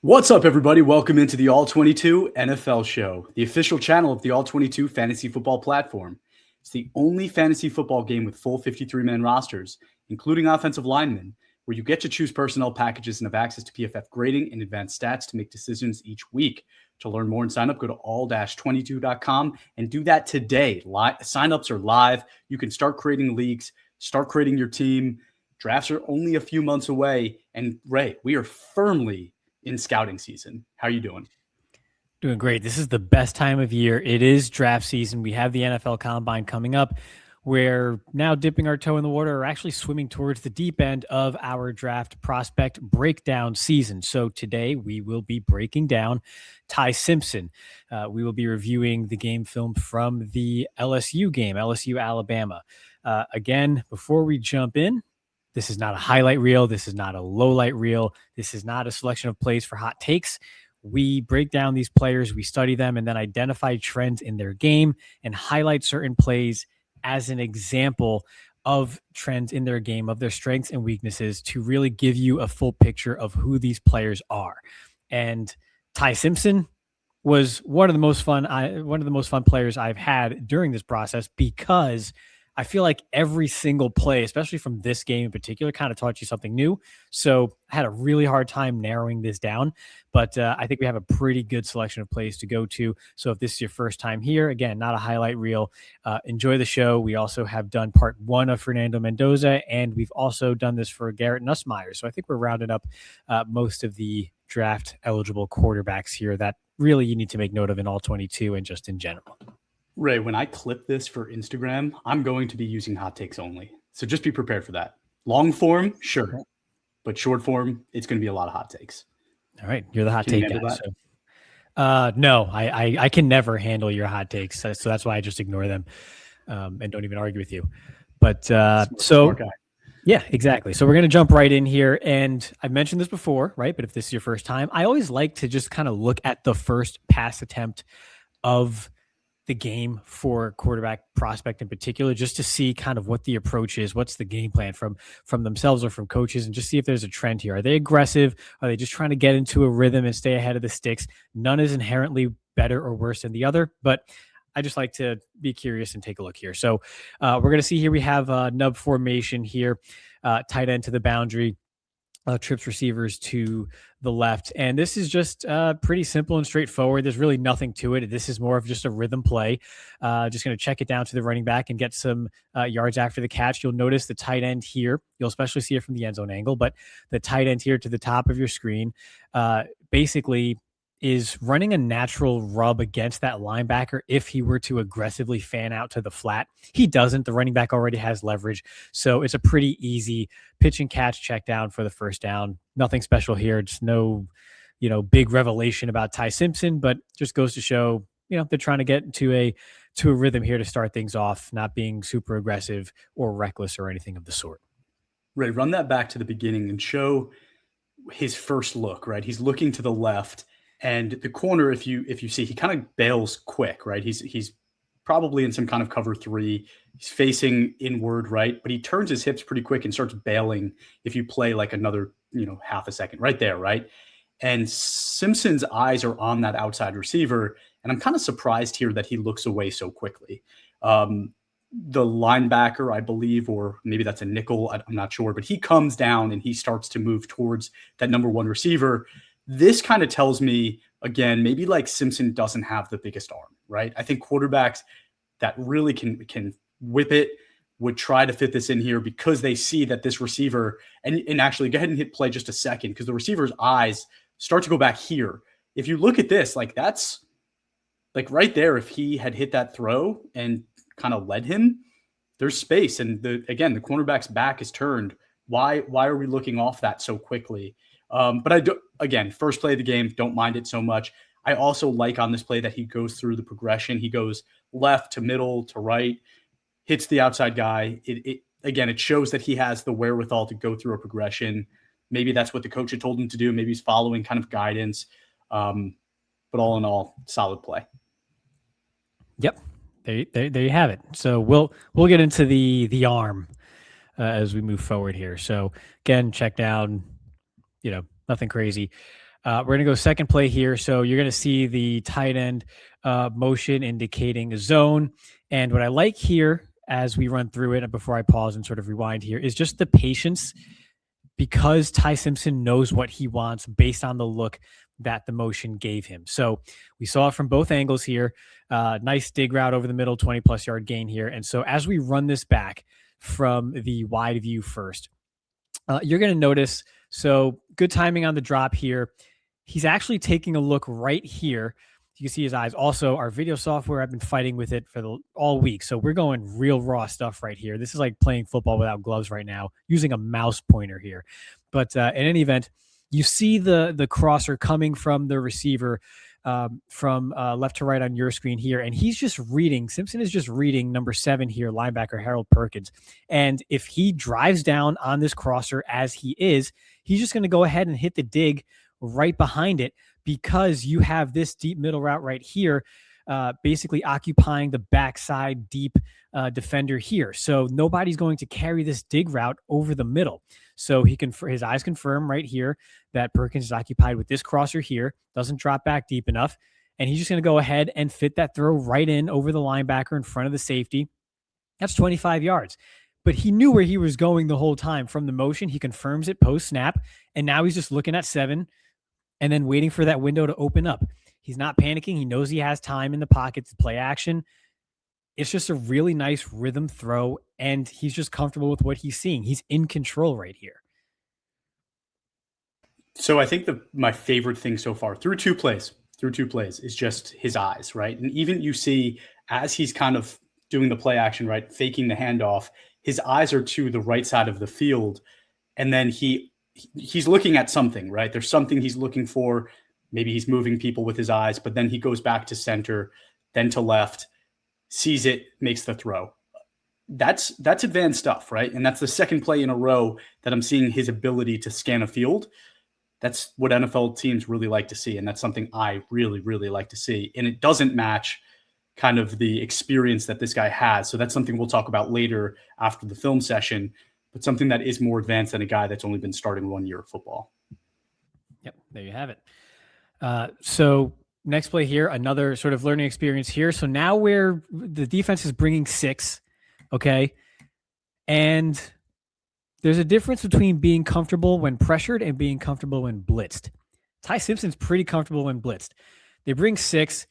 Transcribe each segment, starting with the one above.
What's up, everybody? Welcome into the All 22 NFL Show, the official channel of the All 22 Fantasy Football platform. It's the only fantasy football game with full 53-man rosters, including offensive linemen, where you get to choose personnel packages and have access to PFF grading and advanced stats to make decisions each week. To learn more and sign up, go to all-22.com and do that today. Sign-ups are live. You can start creating leagues, start creating your team. Drafts are only a few months away. And Ray, we are firmly in scouting season. How are you doing? Doing great. This is the best time of year. It is draft season. We have the NFL Combine coming up. We're now dipping our toe in the water, or actually swimming towards the deep end of our draft prospect breakdown season. So today we will be breaking down Ty Simpson. We will be reviewing the game film from the LSU game, LSU Alabama. Again, before we jump in, this is not a highlight reel. This is not a low light reel. This is not a selection of plays for hot takes. We break down these players, we study them, and then identify trends in their game and highlight certain plays as an example of trends in their game, of their strengths and weaknesses, to really give you a full picture of who these players are. And Ty Simpson was one of the most fun players I've had during this process, because I feel like every single play, especially from this game in particular, kind of taught you something new. So I had a really hard time narrowing this down, but I think we have a pretty good selection of plays to go to. So if this is your first time here, again, not a highlight reel, enjoy the show. We also have done part 1 of Fernando Mendoza, and we've also done this for Garrett Nussmeier. So I think we're rounding up most of the draft eligible quarterbacks here that really you need to make note of in all 22 and just in general. Ray, when I clip this for Instagram, I'm going to be using hot takes only. So just be prepared for that. Long form, sure. But short form, it's going to be a lot of hot takes. All right. You're the hot take guy. So. No, I can never handle your hot takes. So that's why I just ignore them and don't even argue with you. But smart guy. Yeah, exactly. So we're going to jump right in here. And I've mentioned this before, right? But if this is your first time, I always like to just kind of look at the first pass attempt of the game for quarterback prospect in particular, just to see kind of what the approach is, what's the game plan from themselves or from coaches, and just see if there's a trend here. Are they aggressive? Are they just trying to get into a rhythm and stay ahead of the sticks? None is inherently better or worse than the other, but I just like to be curious and take a look here. So we're going to see here we have a nub formation here, tight end to the boundary, trips receivers to the left. And this is just pretty simple and straightforward. There's really nothing to it. This is more of just a rhythm play. Just going to check it down to the running back and get some yards after the catch. You'll notice the tight end here. You'll especially see it from the end zone angle, but the tight end here to the top of your screen basically is running a natural rub against that linebacker if he were to aggressively fan out to the flat. He doesn't. The running back already has leverage. So it's a pretty easy pitch and catch check down for the first down. Nothing special here. Just no, big revelation about Ty Simpson, but just goes to show, they're trying to get into a rhythm here to start things off, not being super aggressive or reckless or anything of the sort. Ray, run that back to the beginning and show his first look, right? He's looking to the left. And the corner, if you see, he kind of bails quick, right? He's probably in some kind of cover 3. He's facing inward, right? But he turns his hips pretty quick and starts bailing if you play like another, half a second right there, right? And Simpson's eyes are on that outside receiver. And I'm kind of surprised here that he looks away so quickly. The linebacker, I believe, or maybe that's a nickel, I'm not sure, but he comes down and he starts to move towards that number 1 receiver. This kind of tells me, again, maybe like Simpson doesn't have the biggest arm, right? I think quarterbacks that really can whip it would try to fit this in here because they see that this receiver, and actually go ahead and hit play just a second, because the receiver's eyes start to go back here. If you look at this, like that's like right there, if he had hit that throw and kind of led him, there's space. And the cornerback's back is turned. Why are we looking off that so quickly? But I do, again, first play of the game, don't mind it so much. I also like on this play that he goes through the progression. He goes left to middle to right, hits the outside guy. It shows that he has the wherewithal to go through a progression. Maybe that's what the coach had told him to do. Maybe he's following kind of guidance. But all in all, solid play. Yep. There you have it. So we'll get into the arm as we move forward here. So again, check down, nothing crazy. We're going to go second play here. So you're going to see the tight end motion indicating a zone. And what I like here as we run through it, and before I pause and sort of rewind here, is just the patience, because Ty Simpson knows what he wants based on the look that the motion gave him. So we saw it from both angles here. Nice dig route over the middle, 20+ yard gain here. And so as we run this back from the wide view first, you're going to notice, so good timing on the drop here. He's actually taking a look right here. You can see his eyes. Also, our video software, I've been fighting with it for all week. So we're going real raw stuff right here. This is like playing football without gloves right now, using a mouse pointer here. But in any event, you see the crosser coming from the receiver from left to right on your screen here. And he's just reading. Simpson is just reading number 7 here, linebacker Harold Perkins. And if he drives down on this crosser as he is, he's just going to go ahead and hit the dig right behind it, because you have this deep middle route right here, basically occupying the backside deep defender here. So nobody's going to carry this dig route over the middle. So his eyes confirm right here that Perkins is occupied with this crosser here, doesn't drop back deep enough. And he's just going to go ahead and fit that throw right in over the linebacker in front of the safety. That's 25 yards. But he knew where he was going the whole time from the motion. He confirms it post snap. And now he's just looking at 7 and then waiting for that window to open up. He's not panicking. He knows he has time in the pocket to play action. It's just a really nice rhythm throw, and he's just comfortable with what he's seeing. He's in control right here. So I think my favorite thing so far through two plays is just his eyes, right? And even you see as he's kind of doing the play action, right, faking the handoff, his eyes are to the right side of the field, and then he's looking at something, right? There's something he's looking for. Maybe he's moving people with his eyes, but then he goes back to center, then to left, sees it, makes the throw. That's advanced stuff, right? And that's the second play in a row that I'm seeing his ability to scan a field. That's what NFL teams really like to see, and that's something I really, really like to see. And it doesn't match kind of the experience that this guy has. So that's something we'll talk about later after the film session, but something that is more advanced than a guy that's only been starting 1 year of football. Yep, there you have it. So next play here, another sort of learning experience here. So now where the defense is bringing 6, okay? And there's a difference between being comfortable when pressured and being comfortable when blitzed. Ty Simpson's pretty comfortable when blitzed. They bring 6,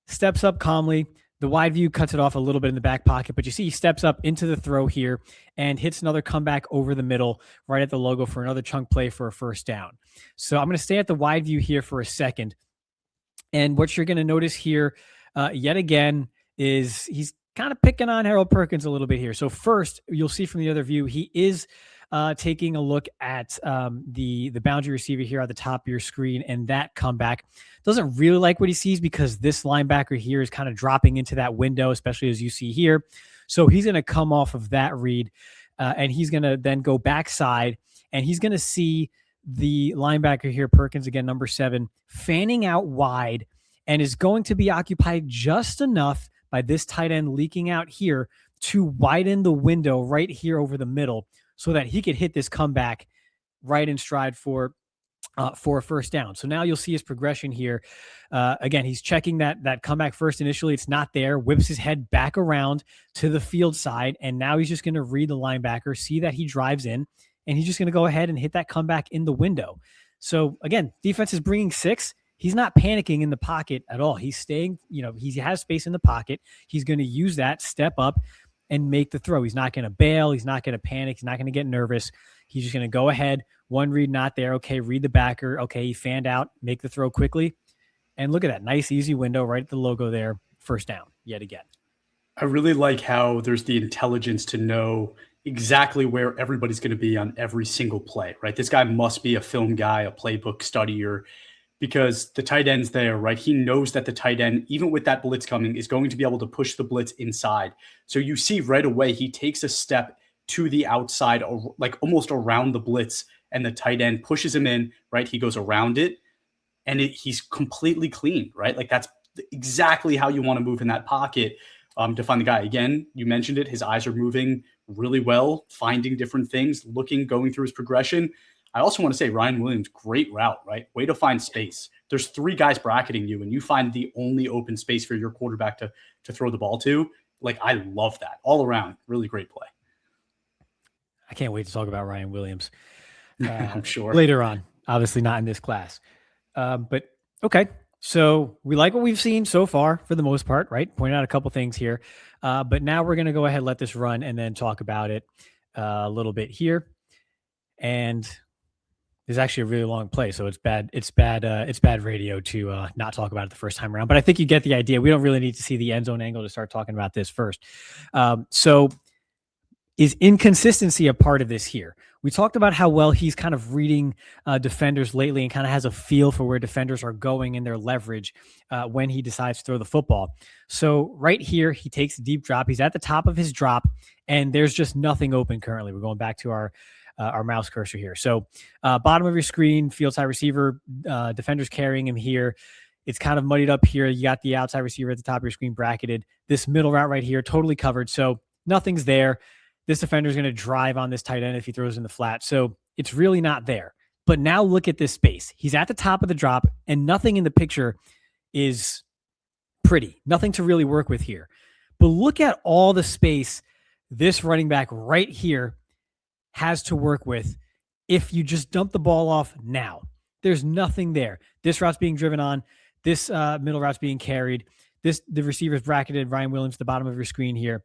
steps up calmly. The wide view cuts it off a little bit in the back pocket, but you see he steps up into the throw here and hits another comeback over the middle right at the logo for another chunk play for a first down. So I'm going to stay at the wide view here for a second. And what you're going to notice here yet again is he's kind of picking on Harold Perkins a little bit here. So first, you'll see from the other view, he is taking a look at the boundary receiver here at the top of your screen, and that comeback. Doesn't really like what he sees because this linebacker here is kind of dropping into that window, especially as you see here. So he's going to come off of that read, and he's going to then go backside, and he's going to see the linebacker here, Perkins, again, number 7, fanning out wide, and is going to be occupied just enough by this tight end leaking out here to widen the window right here over the middle so that he could hit this comeback right in stride for a first down. So now you'll see his progression here. Again, he's checking that comeback first. Initially, it's not there. Whips his head back around to the field side, and now he's just going to read the linebacker, see that he drives in, and he's just going to go ahead and hit that comeback in the window. So again, defense is bringing 6. He's not panicking in the pocket at all. He's staying, he has space in the pocket. He's going to use that, step up, and make the throw. He's not going to bail. He's not going to panic. He's not going to get nervous. He's just going to go ahead. One read, not there. Okay, read the backer. Okay, he fanned out, make the throw quickly. And look at that nice, easy window right at the logo there. First down, yet again. I really like how there's the intelligence to know exactly where everybody's going to be on every single play, right? This guy must be a film guy, a playbook studier, because the tight end's there, right? He knows that the tight end, even with that blitz coming, is going to be able to push the blitz inside. So you see right away, he takes a step to the outside, like almost around the blitz, and the tight end pushes him in, right? He goes around it, and he's completely clean, right? Like that's exactly how you want to move in that pocket to find the guy. Again, you mentioned it. His eyes are moving really well, finding different things, going through his progression. I also want to say Ryan Williams, great route, right? Way to find space. There's 3 guys bracketing you, and you find the only open space for your quarterback to throw the ball to. Like, I love that. All around, really great play. I can't wait to talk about Ryan Williams. I'm sure. Later on, obviously not in this class. But okay. So we like what we've seen so far for the most part, right? Pointing out a couple things here. But now we're going to go ahead and let this run and then talk about it a little bit here. And there's actually a really long play, so it's bad radio to not talk about it the first time around. But I think you get the idea. We don't really need to see the end zone angle to start talking about this first. So is inconsistency a part of this here? We talked about how well he's kind of reading defenders lately and kind of has a feel for where defenders are going in their leverage when he decides to throw the football. So right here, he takes a deep drop. He's at the top of his drop, and there's just nothing open currently. We're going back to our mouse cursor here. So bottom of your screen, field side receiver, defenders carrying him here. It's kind of muddied up here. You got the outside receiver at the top of your screen bracketed. This middle route right here, totally covered. So nothing's there. This defender is going to drive on this tight end if he throws in the flat. So it's really not there. But now look at this space. He's at the top of the drop, and nothing in the picture is pretty. Nothing to really work with here. But look at all the space this running back right here has to work with if you just dump the ball off now. There's nothing there. This route's being driven on. This middle route's being carried. The receiver's bracketed. Ryan Williams at the bottom of your screen here.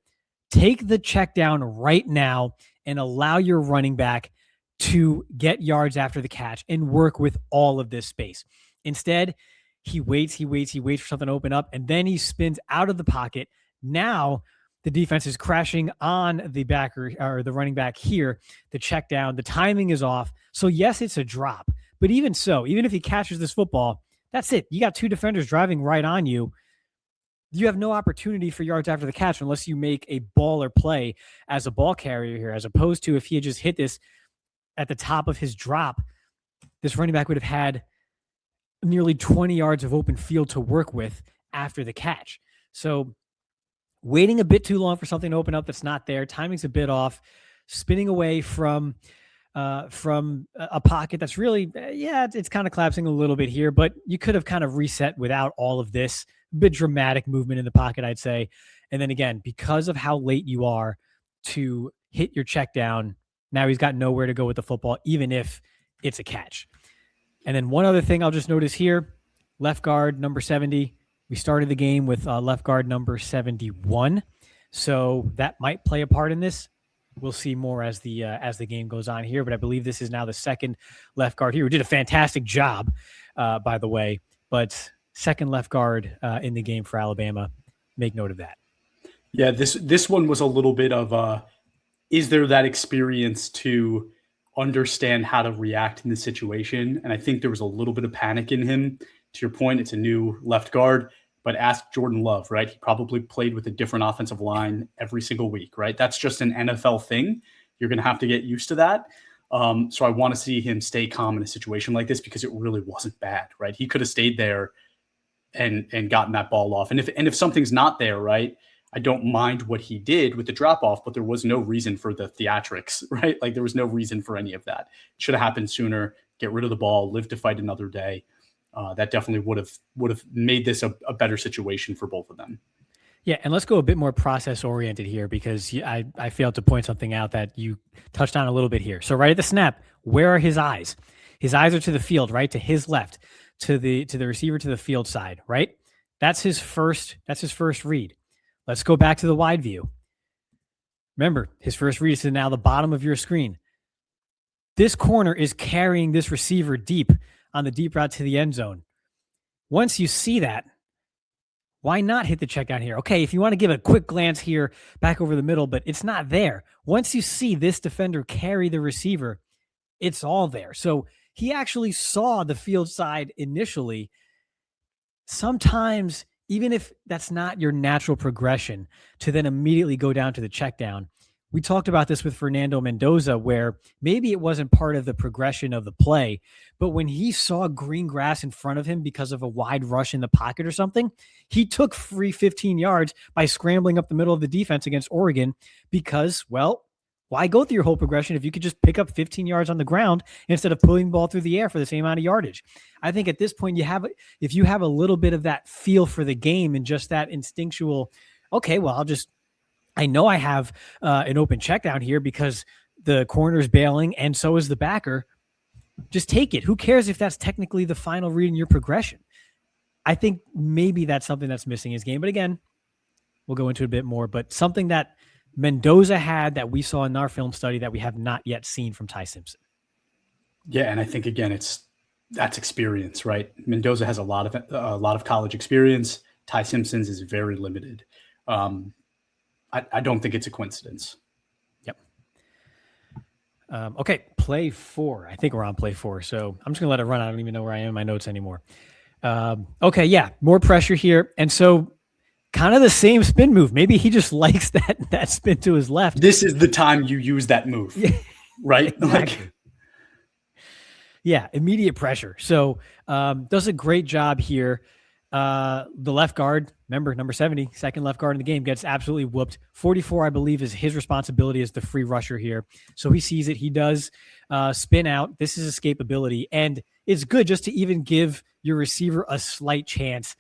Take the check down right now and allow your running back to get yards after the catch and work with all of this space. Instead, he waits for something to open up, and then he spins out of the pocket. Now the defense is crashing on the backer or the running back here. The check down, the timing is off. So yes, it's a drop, but even so, even if he catches this football, that's it. You got 2 defenders driving right on you. You have no opportunity for yards after the catch unless you make a baller play as a ball carrier here, as opposed to if he had just hit this at the top of his drop, this running back would have had nearly 20 yards of open field to work with after the catch. So waiting a bit too long for something to open up that's not there. Timing's a bit off. Spinning away from a pocket that's really, it's kind of collapsing a little bit here, but you could have kind of reset without all of this. Bit dramatic movement in the pocket, I'd say. And then again, because of how late you are to hit your check down, now he's got nowhere to go with the football, even if it's a catch. And then one other thing I'll just notice here, left guard number 70. We started the game with left guard number 71. So that might play a part in this. We'll see more as the game goes on here, but I believe this is now the second left guard here, who did a fantastic job, by the way, but second left guard in the game for Alabama. Make note of that. Yeah, this one was a little bit of is there that experience to understand how to react in this situation? And I think there was a little bit of panic in him. To your point, it's a new left guard, but ask Jordan Love, right? He probably played with a different offensive line every single week, right? That's just an NFL thing. You're going to have to get used to that. So I want to see him stay calm in a situation like this because it really wasn't bad, right? He could have stayed there and gotten that ball off. And if something's not there, right, I don't mind what he did with the drop off, but there was no reason for the theatrics, right? Like there was no reason for any of that. It should have happened sooner. Get rid of the ball, live to fight another day. That definitely would have made this a better situation for both of them. Yeah, and let's go a bit more process oriented here because I failed to point something out that you touched on a little bit here. So right at the snap, where are his eyes? His eyes are to the field, right? To his left. To the receiver to the field side, right? That's his first read. Let's go back to the wide view. Remember, his first read is to now the bottom of your screen. This corner is carrying this receiver deep on the deep route to the end zone. Once you see that, why not hit the check down here? Okay, if you want to give a quick glance here back over the middle, but it's not there. Once you see this defender carry the receiver, it's all there. So he actually saw the field side initially. Sometimes, even if that's not your natural progression, to then immediately go down to the check down. We talked about this with Fernando Mendoza, where maybe it wasn't part of the progression of the play, but when he saw green grass in front of him because of a wide rush in the pocket or something, he took free 15 yards by scrambling up the middle of the defense against Oregon because, well, Why go through your whole progression if you could just pick up 15 yards on the ground instead of pulling the ball through the air for the same amount of yardage? I think at this point, if you have a little bit of that feel for the game and just that instinctual, okay, well, I know I have an open check down here because the corner's bailing and so is the backer. Just take it. Who cares if that's technically the final read in your progression? I think maybe that's something that's missing in his game. But again, we'll go into it a bit more, but something that Mendoza had that we saw in our film study that we have not yet seen from Ty Simpson. Yeah, and I think again, that's experience, right? Mendoza has a lot of college experience. Ty Simpson's is very limited. I don't think it's a coincidence. Yep. Okay, play 4. I think we're on play 4, so I'm just gonna let it run. I don't even know where I am in my notes anymore. Okay, yeah, more pressure here, and so kind of the same spin move. Maybe he just likes that spin to his left. This is the time you use that move, right? Exactly. Yeah, immediate pressure. So does a great job here. The left guard, remember, number 70, second left guard in the game, gets absolutely whooped. 44, I believe, is his responsibility as the free rusher here. So he sees it. He does spin out. This is escapability. And it's good just to even give your receiver a slight chance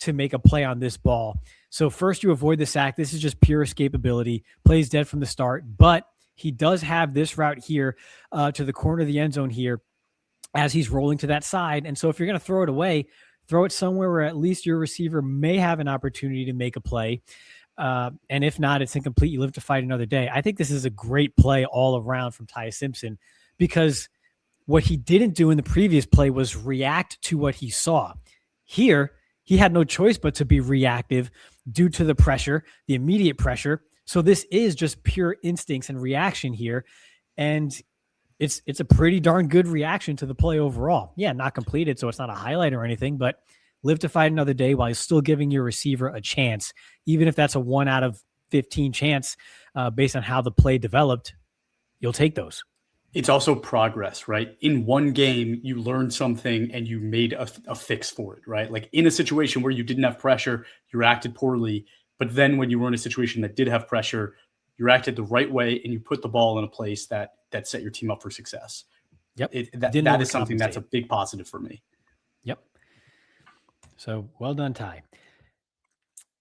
to make a play on this ball. So first you avoid the sack. This is just pure escapability. Plays dead from the start. But he does have this route here to the corner of the end zone here as he's rolling to that side. And so if you're going to throw it away, throw it somewhere where at least your receiver may have an opportunity to make a play. And if not, it's incomplete. You live to fight another day. I think this is a great play all around from Ty Simpson because what he didn't do in the previous play was react to what he saw. Here, he had no choice but to be reactive due to the pressure, the immediate pressure. So this is just pure instincts and reaction here. And it's a pretty darn good reaction to the play overall. Yeah, not completed, so it's not a highlight or anything, but live to fight another day while you're still giving your receiver a chance, even if that's a 1 out of 15 chance based on how the play developed, you'll take those. It's also progress, right? In one game, you learned something and you made a fix for it, right? Like in a situation where you didn't have pressure, you reacted poorly. But then when you were in a situation that did have pressure, you reacted the right way and you put the ball in a place that set your team up for success. Yep. That is something that's a big positive for me. Yep. So well done, Ty.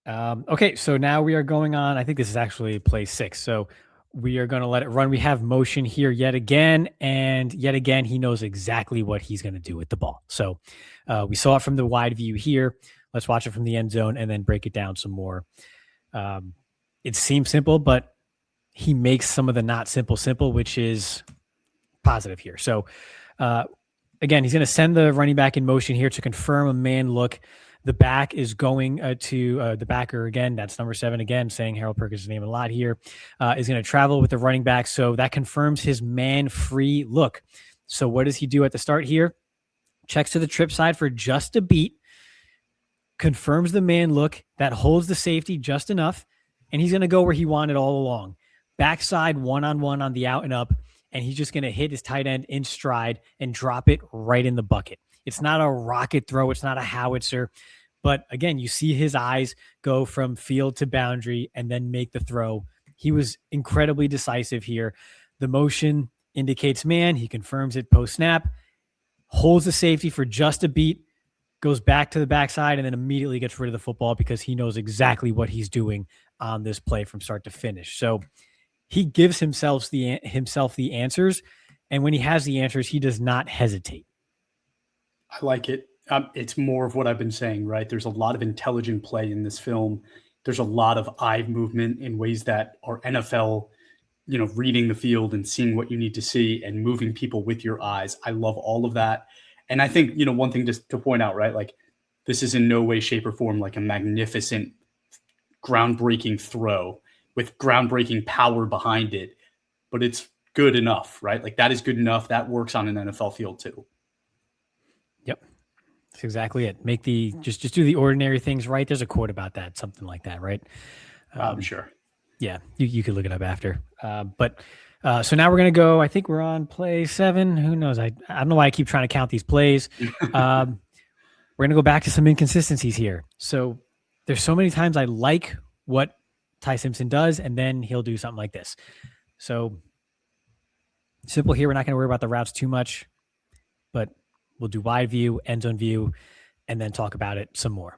Okay, so now we are going on. I think this is actually play 6. So we are going to let it run. We have motion here yet again. And yet again, he knows exactly what he's going to do with the ball. So we saw it from the wide view here. Let's watch it from the end zone and then break it down some more. It seems simple, but he makes some of the not simple, which is positive here. So again, he's going to send the running back in motion here to confirm a man look. The back is going to the backer again. That's number 7 again, saying Harold Perkins' name a lot here. Is going to travel with the running back. So that confirms his man-free look. So what does he do at the start here? Checks to the trip side for just a beat. Confirms the man look. That holds the safety just enough. And he's going to go where he wanted all along. Backside, one-on-one on the out and up. And he's just going to hit his tight end in stride and drop it right in the bucket. It's not a rocket throw. It's not a howitzer. But again, you see his eyes go from field to boundary and then make the throw. He was incredibly decisive here. The motion indicates man. He confirms it post-snap, holds the safety for just a beat, goes back to the backside, and then immediately gets rid of the football because he knows exactly what he's doing on this play from start to finish. So he gives himself the answers. And when he has the answers, he does not hesitate. I like it. It's more of what I've been saying, right? There's a lot of intelligent play in this film. There's a lot of eye movement in ways that are NFL, reading the field and seeing what you need to see and moving people with your eyes. I love all of that. And I think, one thing just to point out, right? Like this is in no way, shape or form like a magnificent, groundbreaking throw with groundbreaking power behind it, but it's good enough, right? Like that is good enough. That works on an NFL field too. Yep. That's exactly it. Make just do the ordinary things right. There's a quote about that, something like that, right? I'm sure. Yeah, you could look it up after. So now we're going to go, I think we're on play 7. Who knows? I don't know why I keep trying to count these plays. We're going to go back to some inconsistencies here. So there's so many times I like what Ty Simpson does, and then he'll do something like this. So Simple here. We're not going to worry about the routes too much, but we'll do wide view, end zone view, and then talk about it some more.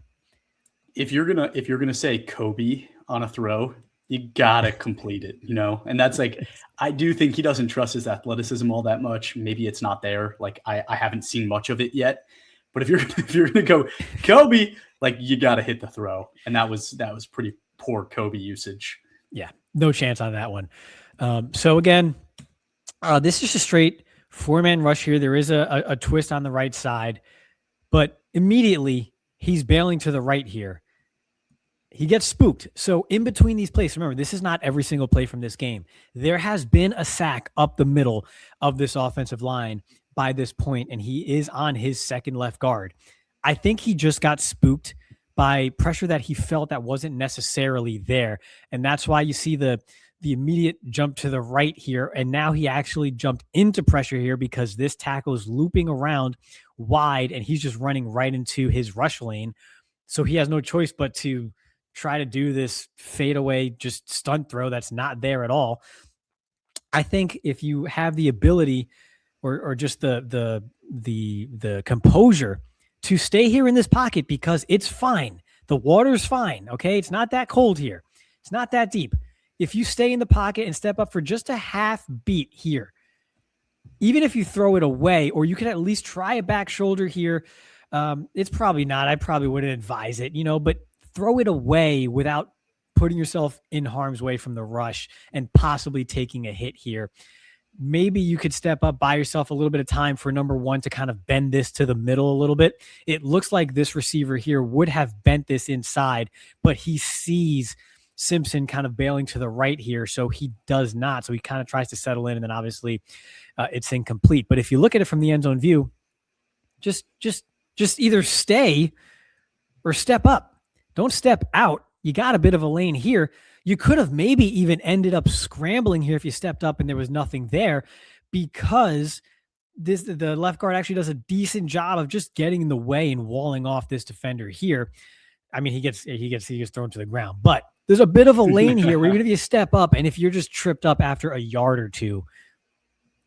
If you're gonna say Kobe on a throw, you gotta complete it, And that's like, I do think he doesn't trust his athleticism all that much. Maybe it's not there. Like I haven't seen much of it yet. But if you're gonna go Kobe, like you gotta hit the throw, and that was pretty poor Kobe usage. Yeah, no chance on that one. So again, this is a straight 4-man rush here. There is a twist on the right side, but immediately he's bailing to the right here. He gets spooked. So in between these plays, remember, this is not every single play from this game. There has been a sack up the middle of this offensive line by this point, and he is on his second left guard. I think he just got spooked by pressure that he felt that wasn't necessarily there. And that's why you see the immediate jump to the right here. And now he actually jumped into pressure here because this tackle is looping around wide and he's just running right into his rush lane. So he has no choice but to try to do this fadeaway, just stunt throw that's not there at all. I think if you have the ability or just the composure to stay here in this pocket, because it's fine. The water's fine. Okay. It's not that cold here. It's not that deep. If you stay in the pocket and step up for just a half beat here, even if you throw it away, or you can at least try a back shoulder here. It's probably not, I probably wouldn't advise it, but throw it away without putting yourself in harm's way from the rush and possibly taking a hit here. Maybe you could step up, buy yourself a little bit of time for number one to kind of bend this to the middle a little bit. It looks like this receiver here would have bent this inside, but he sees Simpson kind of bailing to the right here, so he does not. So he kind of tries to settle in, and then obviously it's incomplete. But if you look at it from the end zone view, just either stay or step up. Don't step out. You got a bit of a lane here. You could have maybe even ended up scrambling here if you stepped up and there was nothing there, because the left guard actually does a decent job of just getting in the way and walling off this defender here. I mean, he gets thrown to the ground, but there's a bit of a lane here where even if you step up and if you're just tripped up after a yard or two,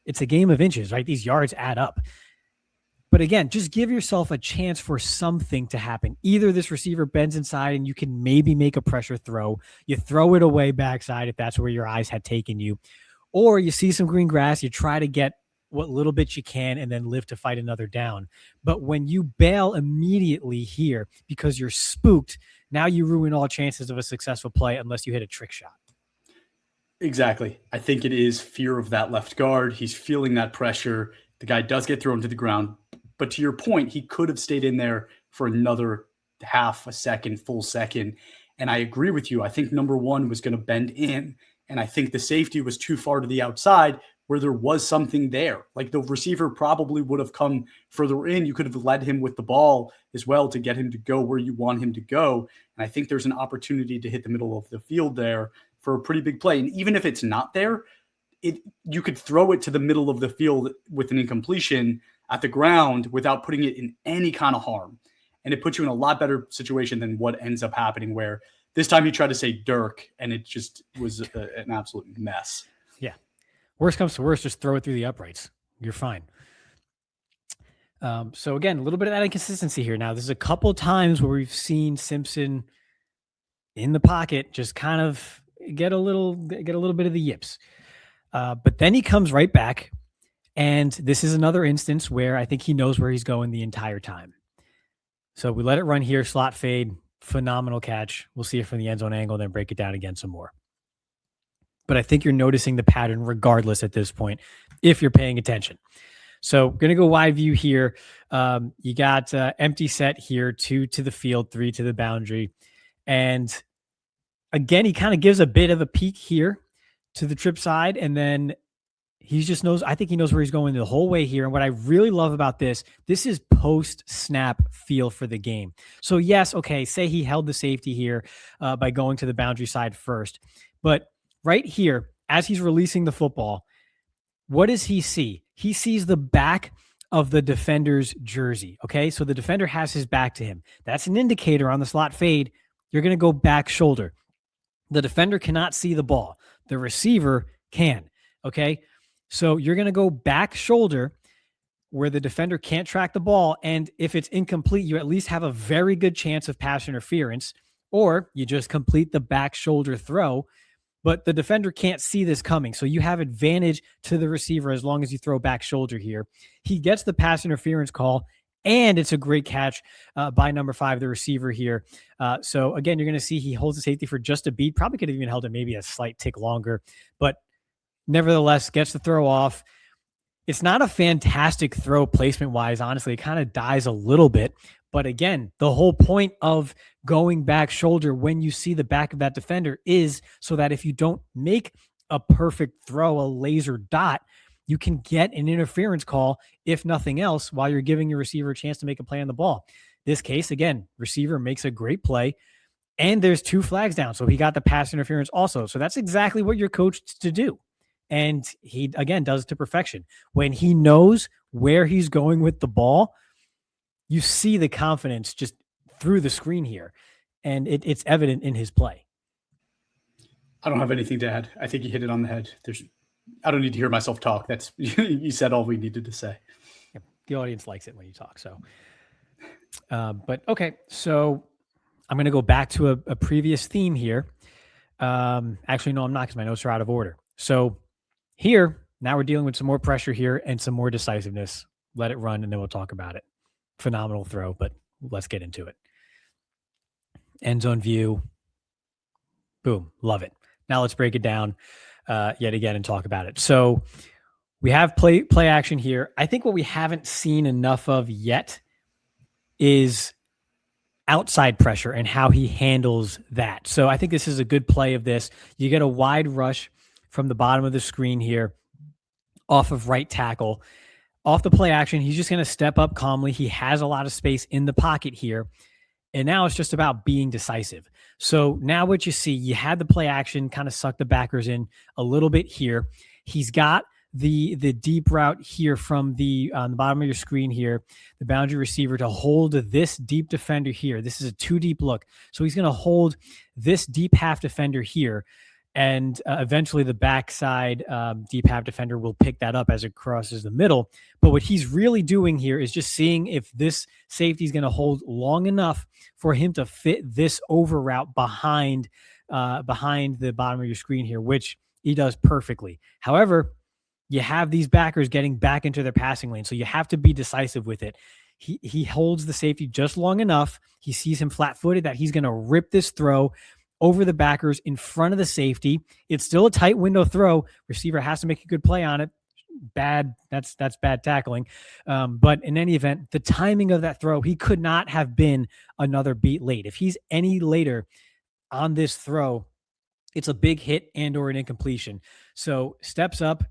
it's a game of inches, right? These yards add up. But again, just give yourself a chance for something to happen. Either this receiver bends inside and you can maybe make a pressure throw. You throw it away backside if that's where your eyes had taken you. Or you see some green grass, you try to get what little bit you can and then live to fight another down. But when you bail immediately here because you're spooked, now you ruin all chances of a successful play unless you hit a trick shot. Exactly. I think it is fear of that left guard. He's feeling that pressure. The guy does get thrown to the ground. But to your point, he could have stayed in there for another half a second, full second. And I agree with you. I think number one was going to bend in. And I think the safety was too far to the outside where there was something there. Like the receiver probably would have come further in. You could have led him with the ball as well to get him to go where you want him to go. And I think there's an opportunity to hit the middle of the field there for a pretty big play. And even if it's not there, you could throw it to the middle of the field with an incompletion at the ground without putting it in any kind of harm. And it puts you in a lot better situation than what ends up happening, where this time he tried to say Dirk and it just was an absolute mess. Yeah. Worst comes to worst, just throw it through the uprights. You're fine. So again, a little bit of that inconsistency here. Now, there's a couple times where we've seen Simpson in the pocket just kind of get a little bit of the yips. But then he comes right back. And this is another instance where I think he knows where he's going the entire time. So we let it run here, slot fade, phenomenal catch. We'll see it from the end zone angle, then break it down again some more. But I think you're noticing the pattern regardless at this point, if you're paying attention. So going to go wide view here. You got empty set here, 2 to the field, 3 to the boundary. And again, he kind of gives a bit of a peek here to the trip side, and then he just knows, I think he knows where he's going the whole way here. And what I really love about this is post-snap feel for the game. So yes, okay, say he held the safety here by going to the boundary side first. But right here, as he's releasing the football, what does he see? He sees the back of the defender's jersey, okay? So the defender has his back to him. That's an indicator on the slot fade. You're going to go back shoulder. The defender cannot see the ball. The receiver can, okay? So you're going to go back shoulder where the defender can't track the ball. And if it's incomplete, you at least have a very good chance of pass interference, or you just complete the back shoulder throw. But the defender can't see this coming. So you have advantage to the receiver as long as you throw back shoulder here. He gets the pass interference call, and it's a great catch by number 5, the receiver here. So again, you're going to see he holds the safety for just a beat. Probably could have even held it maybe a slight tick longer, but nevertheless gets the throw off. It's not a fantastic throw placement wise. Honestly, it kind of dies a little bit. But again, the whole point of going back shoulder when you see the back of that defender is so that if you don't make a perfect throw, a laser dot, you can get an interference call, if nothing else, while you're giving your receiver a chance to make a play on the ball. This case, again, receiver makes a great play, and there's 2 flags down. So he got the pass interference also. So that's exactly what you're coached to do. And he, again, does it to perfection. When he knows where he's going with the ball, you see the confidence just through the screen here, and it's evident in his play. I don't have anything to add. I think you hit it on the head. I don't need to hear myself talk. That's you said all we needed to say. Yeah, the audience likes it when you talk. So, but okay. So I'm going to go back to a previous theme here. Actually, no, I'm not, because my notes are out of order. So here, now we're dealing with some more pressure here and some more decisiveness. Let it run, and then we'll talk about it. Phenomenal throw, but let's get into it. End zone view. Boom. Love it. Now let's break it down yet again and talk about it. So we have play action here. I think what we haven't seen enough of yet is outside pressure and how he handles that. So I think this is a good play of this. You get a wide rush from the bottom of the screen here off of right tackle. Off the play action, he's just going to step up calmly. He has a lot of space in the pocket here. And now it's just about being decisive. So now what you see, you had the play action kind of suck the backers in a little bit here. He's got the deep route here from on the bottom of your screen here, the boundary receiver to hold this deep defender here. This is a 2 deep look. So he's going to hold this deep half defender here. And eventually the backside deep half defender will pick that up as it crosses the middle. But what he's really doing here is just seeing if this safety is going to hold long enough for him to fit this over route behind the bottom of your screen here, which he does perfectly. However, you have these backers getting back into their passing lane, so you have to be decisive with it. He holds the safety just long enough. He sees him flat-footed that he's going to rip this throw over the backers in front of the safety. It's still a tight window throw. Receiver has to make a good play on it. Bad. That's bad tackling. But in any event, the timing of that throw, he could not have been another beat late. If he's any later on this throw, it's a big hit and or an incompletion. So steps up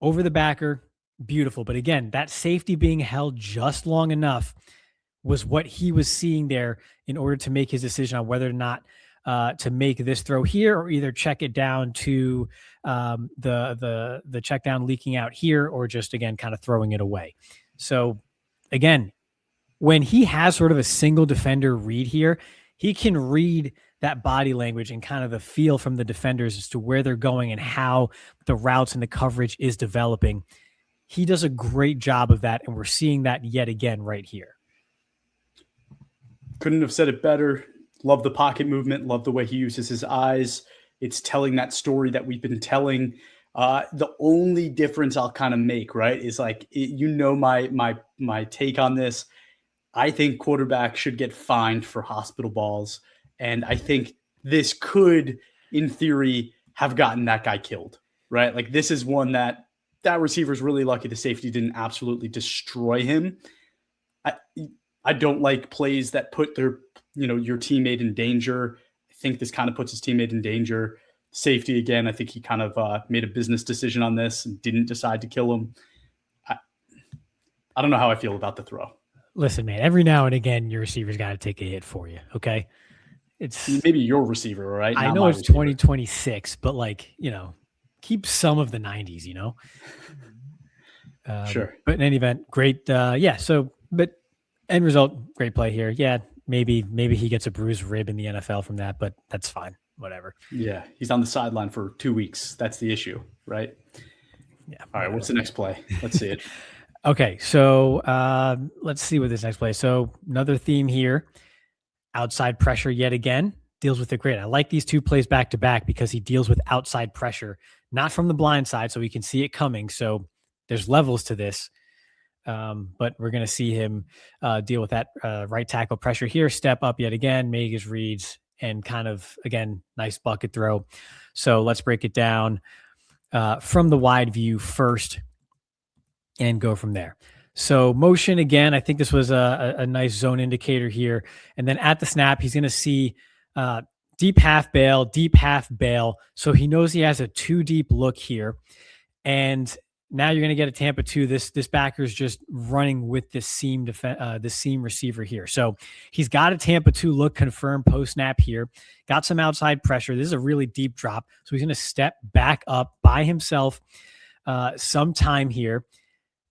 over the backer. Beautiful. But again, that safety being held just long enough was what he was seeing there in order to make his decision on whether or not to make this throw here, or either check it down to the check down leaking out here, or just, again, kind of throwing it away. So again, when he has sort of a single defender read here, he can read that body language and kind of the feel from the defenders as to where they're going and how the routes and the coverage is developing. He does a great job of that, and we're seeing that yet again right here. Couldn't have said it better. Love the pocket movement. Love the way he uses his eyes. It's telling that story that we've been telling. The only difference I'll kind of make, right, is like, my take on this. I think quarterbacks should get fined for hospital balls. And I think this could, in theory, have gotten that guy killed, right? Like, this is one that receiver's really lucky the safety didn't absolutely destroy him. I don't like plays that put your teammate in danger. I think this kind of puts his teammate in danger. Safety, again, I think he kind of made a business decision on this and didn't decide to kill him. I don't know how I feel about the throw. Listen, man, every now and again, your receiver's got to take a hit for you, okay? It's maybe your receiver, right? I know it's 2026, but keep some of the 90s, Sure. But in any event, great. But end result, great play here. Yeah, maybe he gets a bruised rib in the NFL from that, but that's fine. Whatever. Yeah, he's on the sideline for 2 weeks. That's the issue, right? Yeah. All right. What's the next play? Let's see it. Okay. So let's see what this next play. So another theme here, outside pressure yet again, deals with it great. I like these two plays back to back because he deals with outside pressure, not from the blind side, so we can see it coming. So there's levels to this. But we're going to see him deal with that right tackle pressure here, step up yet again, make his reads, and kind of, again, nice bucket throw. So let's break it down from the wide view first and go from there. So motion again, I think this was a nice zone indicator here. And then at the snap, he's going to see deep half bail. So he knows he has a 2 deep look here. And now you're going to get a Tampa 2. This backer is just running with this seam receiver here. So he's got a Tampa 2 look confirmed post snap here. Got some outside pressure. This is a really deep drop. So he's going to step back up by himself sometime here.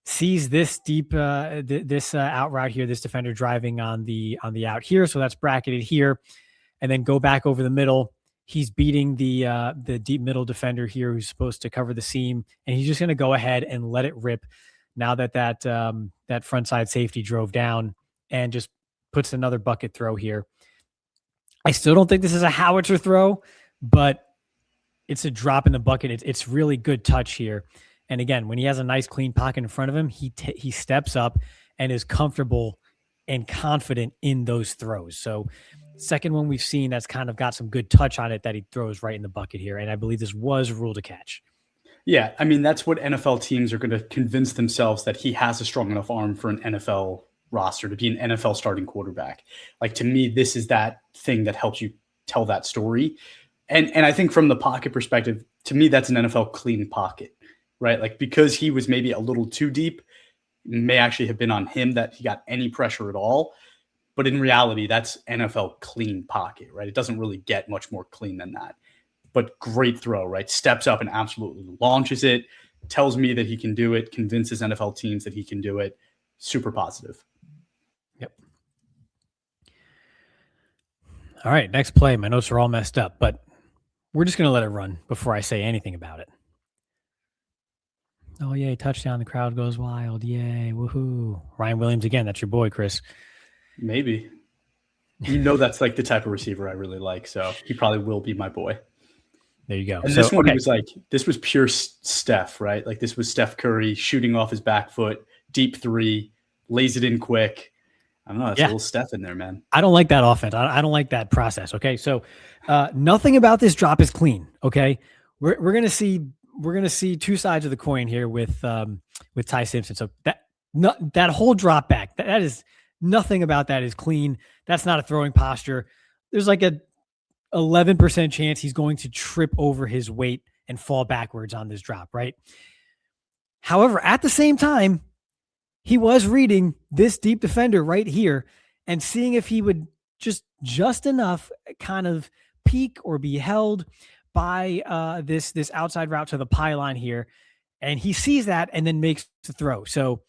Sees this deep out route here, this defender driving on the out here. So that's bracketed here, and then go back over the middle. He's beating the deep middle defender here who's supposed to cover the seam, and he's just going to go ahead and let it rip now that front side safety drove down and just puts another bucket throw here. I still don't think this is a howitzer throw, but it's a drop in the bucket. It's really good touch here. And again, when he has a nice clean pocket in front of him, he steps up and is comfortable and confident in those throws. So second one we've seen that's kind of got some good touch on it that he throws right in the bucket here. And I believe this was ruled a catch. Yeah, I mean, that's what NFL teams are going to convince themselves, that he has a strong enough arm for an NFL roster to be an NFL starting quarterback. Like, to me, this is that thing that helps you tell that story. And I think from the pocket perspective, to me, that's an NFL clean pocket, right? Like, because he was maybe a little too deep, may actually have been on him that he got any pressure at all. But in reality, that's NFL clean pocket, right? It doesn't really get much more clean than that. But great throw, right? Steps up and absolutely launches it, tells me that he can do it, convinces NFL teams that he can do it. Super positive. Yep. All right, next play. My notes are all messed up, but we're just going to let it run before I say anything about it. Oh, yay, touchdown. The crowd goes wild. Yay, woohoo. Ryan Williams again. That's your boy, Chris. Maybe. You know, that's like the type of receiver I really like, so he probably will be my boy. There you go. And this one was like, this was pure Steph, right? Like, this was Steph Curry shooting off his back foot, deep three, lays it in quick. I don't know. That's a little Steph in there, man. I don't like that offense. I don't like that process. Okay. So nothing about this drop is clean. Okay. We're going to see two sides of the coin here with Ty Simpson. So that whole drop back, that is nothing about that is clean. That's not a throwing posture. There's like a 11% chance he's going to trip over his weight and fall backwards on this drop, right? However, at the same time, he was reading this deep defender right here and seeing if he would just enough kind of peek or be held by this outside route to the pylon here. And he sees that and then makes the throw. So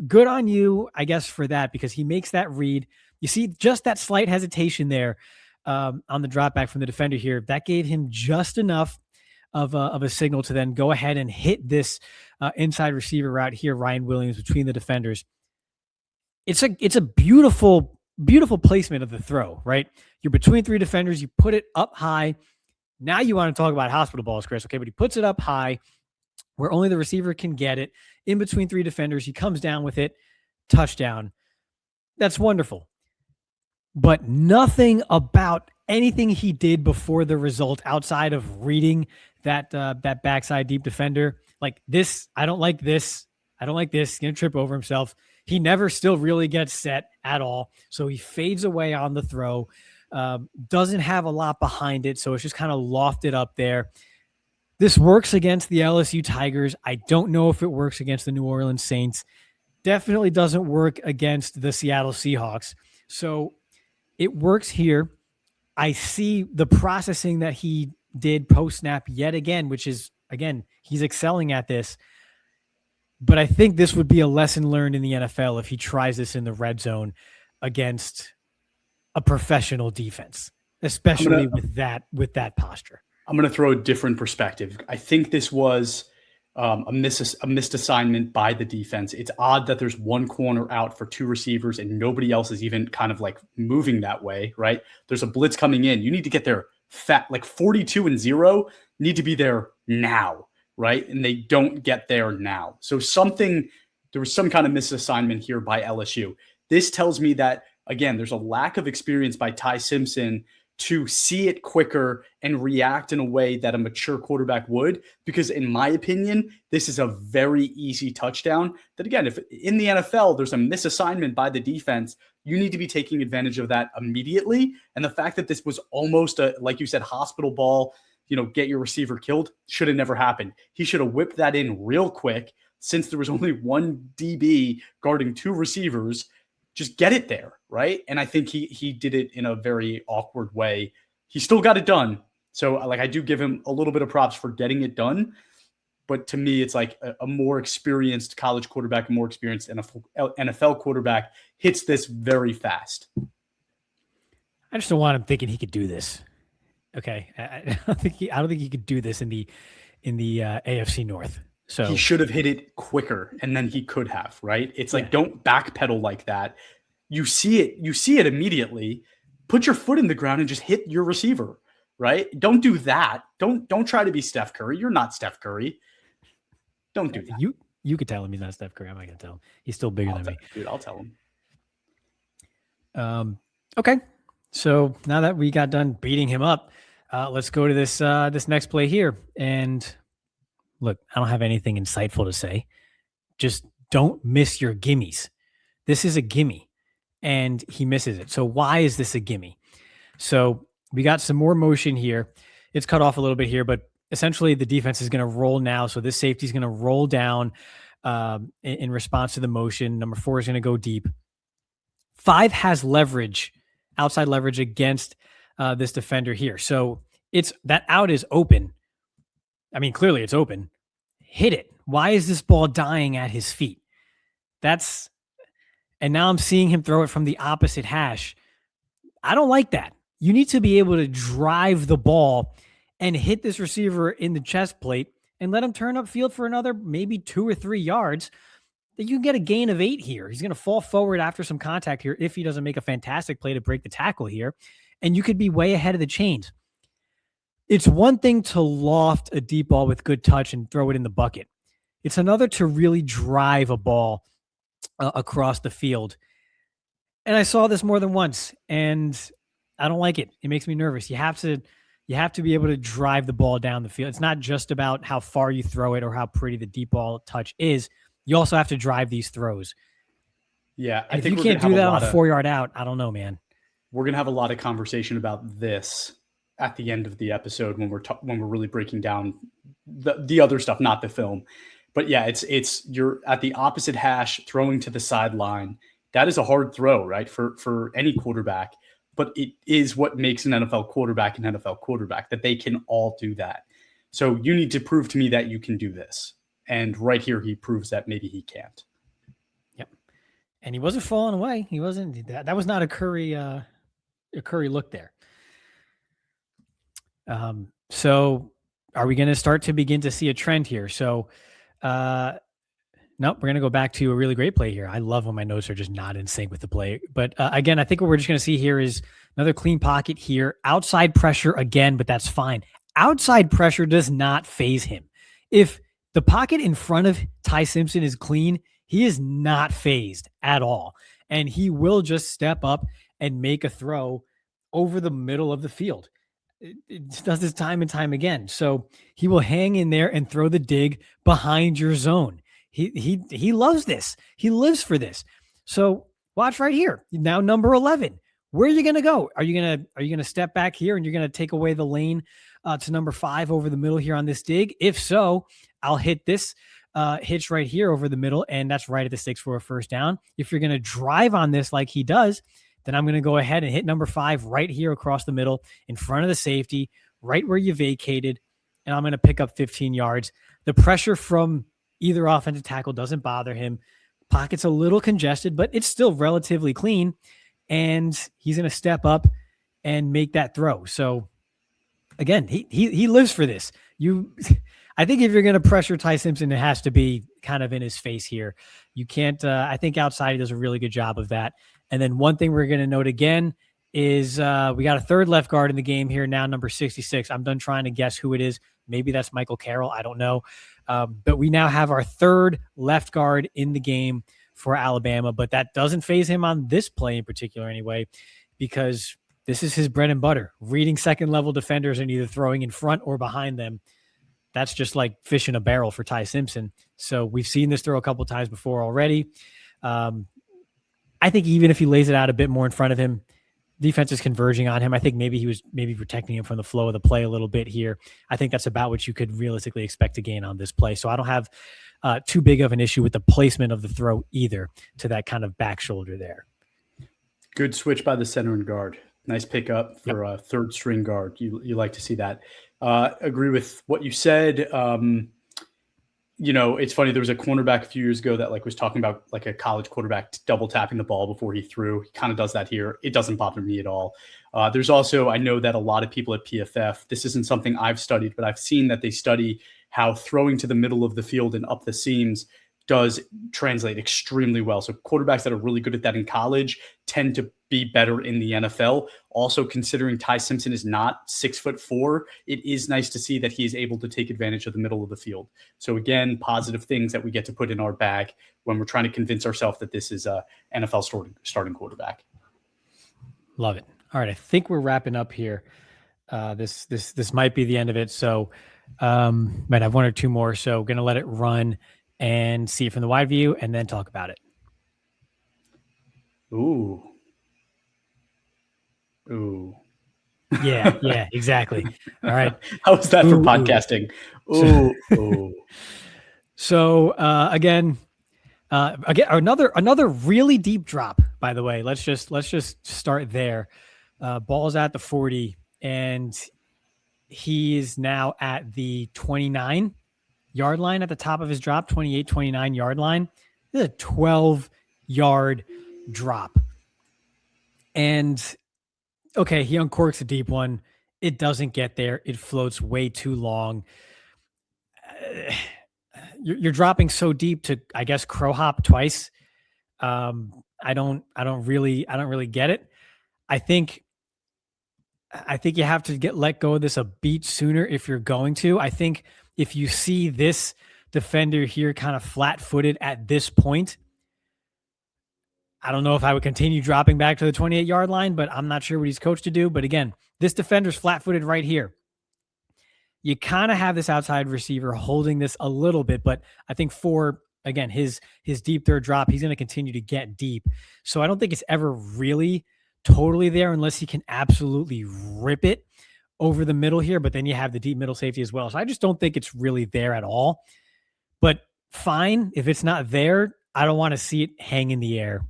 good on you, I guess, for that, because he makes that read. You see just that slight hesitation there on the drop back from the defender here. That gave him just enough of a signal to then go ahead and hit this inside receiver route here, Ryan Williams, between the defenders. It's a beautiful, beautiful placement of the throw, right? You're between three defenders. You put it up high. Now you want to talk about hospital balls, Chris. Okay, but he puts it up high where only the receiver can get it, in between three defenders. He comes down with it, touchdown. That's wonderful. But nothing about anything he did before the result, outside of reading that backside deep defender, like this, I don't like this. I don't like this. He's going to trip over himself. He never still really gets set at all. So he fades away on the throw. Doesn't have a lot behind it. So it's just kind of lofted up there. This works against the LSU Tigers. I don't know if it works against the New Orleans Saints. Definitely doesn't work against the Seattle Seahawks. So it works here. I see the processing that he did post-snap yet again, which is, again, he's excelling at this. But I think this would be a lesson learned in the NFL if he tries this in the red zone against a professional defense, especially with that posture. I'm going to throw a different perspective. I think this was a missed assignment by the defense. It's odd that there's one corner out for two receivers and nobody else is even kind of like moving that way, right? There's a blitz coming in. You need to get there like 42-0 need to be there now, right? And they don't get there now. So there was some kind of misassignment here by LSU. This tells me that, again, there's a lack of experience by Ty Simpson to see it quicker and react in a way that a mature quarterback would, because in my opinion, this is a very easy touchdown that, again, if in the NFL, there's a misassignment by the defense, you need to be taking advantage of that immediately. And the fact that this was almost like you said, hospital ball, get your receiver killed, should have never happened. He should have whipped that in real quick, since there was only one DB guarding two receivers. Just get it there, right? And I think he did it in a very awkward way. He still got it done. So I do give him a little bit of props for getting it done. But to me, it's like a more experienced college quarterback, a more experienced NFL quarterback hits this very fast. I just don't want him thinking he could do this. Okay. I don't think he could do this in the AFC North. So he should have hit it quicker, and then he could have, right? It's like, don't backpedal like that. You see it immediately. Put your foot in the ground and just hit your receiver, right? Don't do that. Don't try to be Steph Curry. You're not Steph Curry. Don't do that. You could tell him he's not Steph Curry. I'm not gonna tell him. He's still bigger than me. Dude, I'll tell him. Okay. So now that we got done beating him up, let's go to this next play here. And look, I don't have anything insightful to say. Just don't miss your gimmies. This is a gimme, and he misses it. So why is this a gimme? So we got some more motion here. It's cut off a little bit here, but essentially the defense is going to roll now. So this safety is going to roll down in response to the motion. Number 4 is going to go deep. 5 has leverage, outside leverage against this defender here. So that out is open. I mean, clearly it's open. Hit it. Why is this ball dying at his feet? And now I'm seeing him throw it from the opposite hash. I don't like that. You need to be able to drive the ball and hit this receiver in the chest plate and let him turn upfield for another maybe 2 or 3 yards. That you can get a gain of 8 here. He's going to fall forward after some contact here if he doesn't make a fantastic play to break the tackle here. And you could be way ahead of the chains. It's one thing to loft a deep ball with good touch and throw it in the bucket. It's another to really drive a ball across the field. And I saw this more than once, and I don't like it. It makes me nervous. You have to be able to drive the ball down the field. It's not just about how far you throw it or how pretty the deep ball touch is. You also have to drive these throws. Yeah, I think you can't do that on a 4-yard out. I don't know, man. We're going to have a lot of conversation about this at the end of the episode when we're really breaking down the other stuff, not the film. But yeah, it's you're at the opposite hash, throwing to the sideline. That is a hard throw, right? For any quarterback, but it is what makes an NFL quarterback, that they can all do that. So you need to prove to me that you can do this. And right here, he proves that maybe he can't. Yep. And he wasn't falling away. He wasn't, that was not a Curry look there. So are we going to start to begin to see a trend here? So, nope, we're going to go back to a really great play here. I love when my notes are just not in sync with the play. But again, I think what we're just going to see here is another clean pocket here. Outside pressure again, but that's fine. Outside pressure does not phase him. If the pocket in front of Ty Simpson is clean, he is not phased at all. And he will just step up and make a throw over the middle of the field. It does this time and time again. So he will hang in there and throw the dig behind your zone. He loves this. He lives for this. So watch right here. Now number 11. Where are you going to go? Are you going to step back here and you're going to take away the lane to number 5 over the middle here on this dig? If so, I'll hit this hitch right here over the middle, and that's right at the sticks for a first down. If you're going to drive on this like he does, then I'm going to go ahead and hit number 5 right here across the middle in front of the safety, right where you vacated, and I'm going to pick up 15 yards. The pressure from either offensive tackle doesn't bother him. Pocket's a little congested, but it's still relatively clean, and he's going to step up and make that throw. So again, he lives for this. I think if you're going to pressure Ty Simpson, it has to be kind of in his face here. You can't, I think outside he does a really good job of that. And then one thing we're going to note again is we got a third left guard in the game here now, number 66. I'm done trying to guess who it is. Maybe that's Michael Carroll. I don't know. But we now have our third left guard in the game for Alabama, but that doesn't phase him on this play in particular anyway, because this is his bread and butter, reading second level defenders and either throwing in front or behind them. That's just like fish in a barrel for Ty Simpson. So we've seen this throw a couple of times before already. I think even if he lays it out a bit more in front of him, defense is converging on him. I think maybe he was protecting him from the flow of the play a little bit here. I think that's about what you could realistically expect to gain on this play. So I don't have too big of an issue with the placement of the throw either to that kind of back shoulder there. Good switch by the center and guard. Nice pickup for a third string guard. You like to see that. Agree with what you said. It's funny. There was a cornerback a few years ago that was talking about like a college quarterback double tapping the ball before he threw. He kind of does that here. It doesn't bother me at all. There's also, I know that a lot of people at PFF, this isn't something I've studied, but I've seen that they study how throwing to the middle of the field and up the seams does translate extremely well. So quarterbacks that are really good at that in college tend to be better in the NFL. Also, considering Ty Simpson is not 6'4", it is nice to see that he is able to take advantage of the middle of the field. So again, positive things that we get to put in our bag when we're trying to convince ourselves that this is a NFL starting quarterback. Love it. All right, I think we're wrapping up here. This might be the end of it. So might have one or two more. So going to let it run and see it from the wide view and then talk about it. Ooh. Yeah, exactly. All right. How was that for podcasting? Ooh. So again, another really deep drop, by the way. Let's just start there. Ball's at the 40 and he is now at the 29-yard line at the top of his drop, 28, 29-yard line. This is a 12-yard drop. And okay, he uncorks a deep one. It doesn't get there. It floats way too long. You're dropping so deep to, I guess, crow hop twice. I don't really get it. I think you have to let go of this a beat sooner if you're going to. I think if you see this defender here kind of flat-footed at this point, I don't know if I would continue dropping back to the 28-yard line, but I'm not sure what he's coached to do. But again, this defender's flat-footed right here. You kind of have this outside receiver holding this a little bit, but I think for, again, his deep third drop, he's going to continue to get deep. So I don't think it's ever really totally there unless he can absolutely rip it over the middle here, but then you have the deep middle safety as well. So I just don't think it's really there at all. But fine, if it's not there, I don't want to see it hang in the air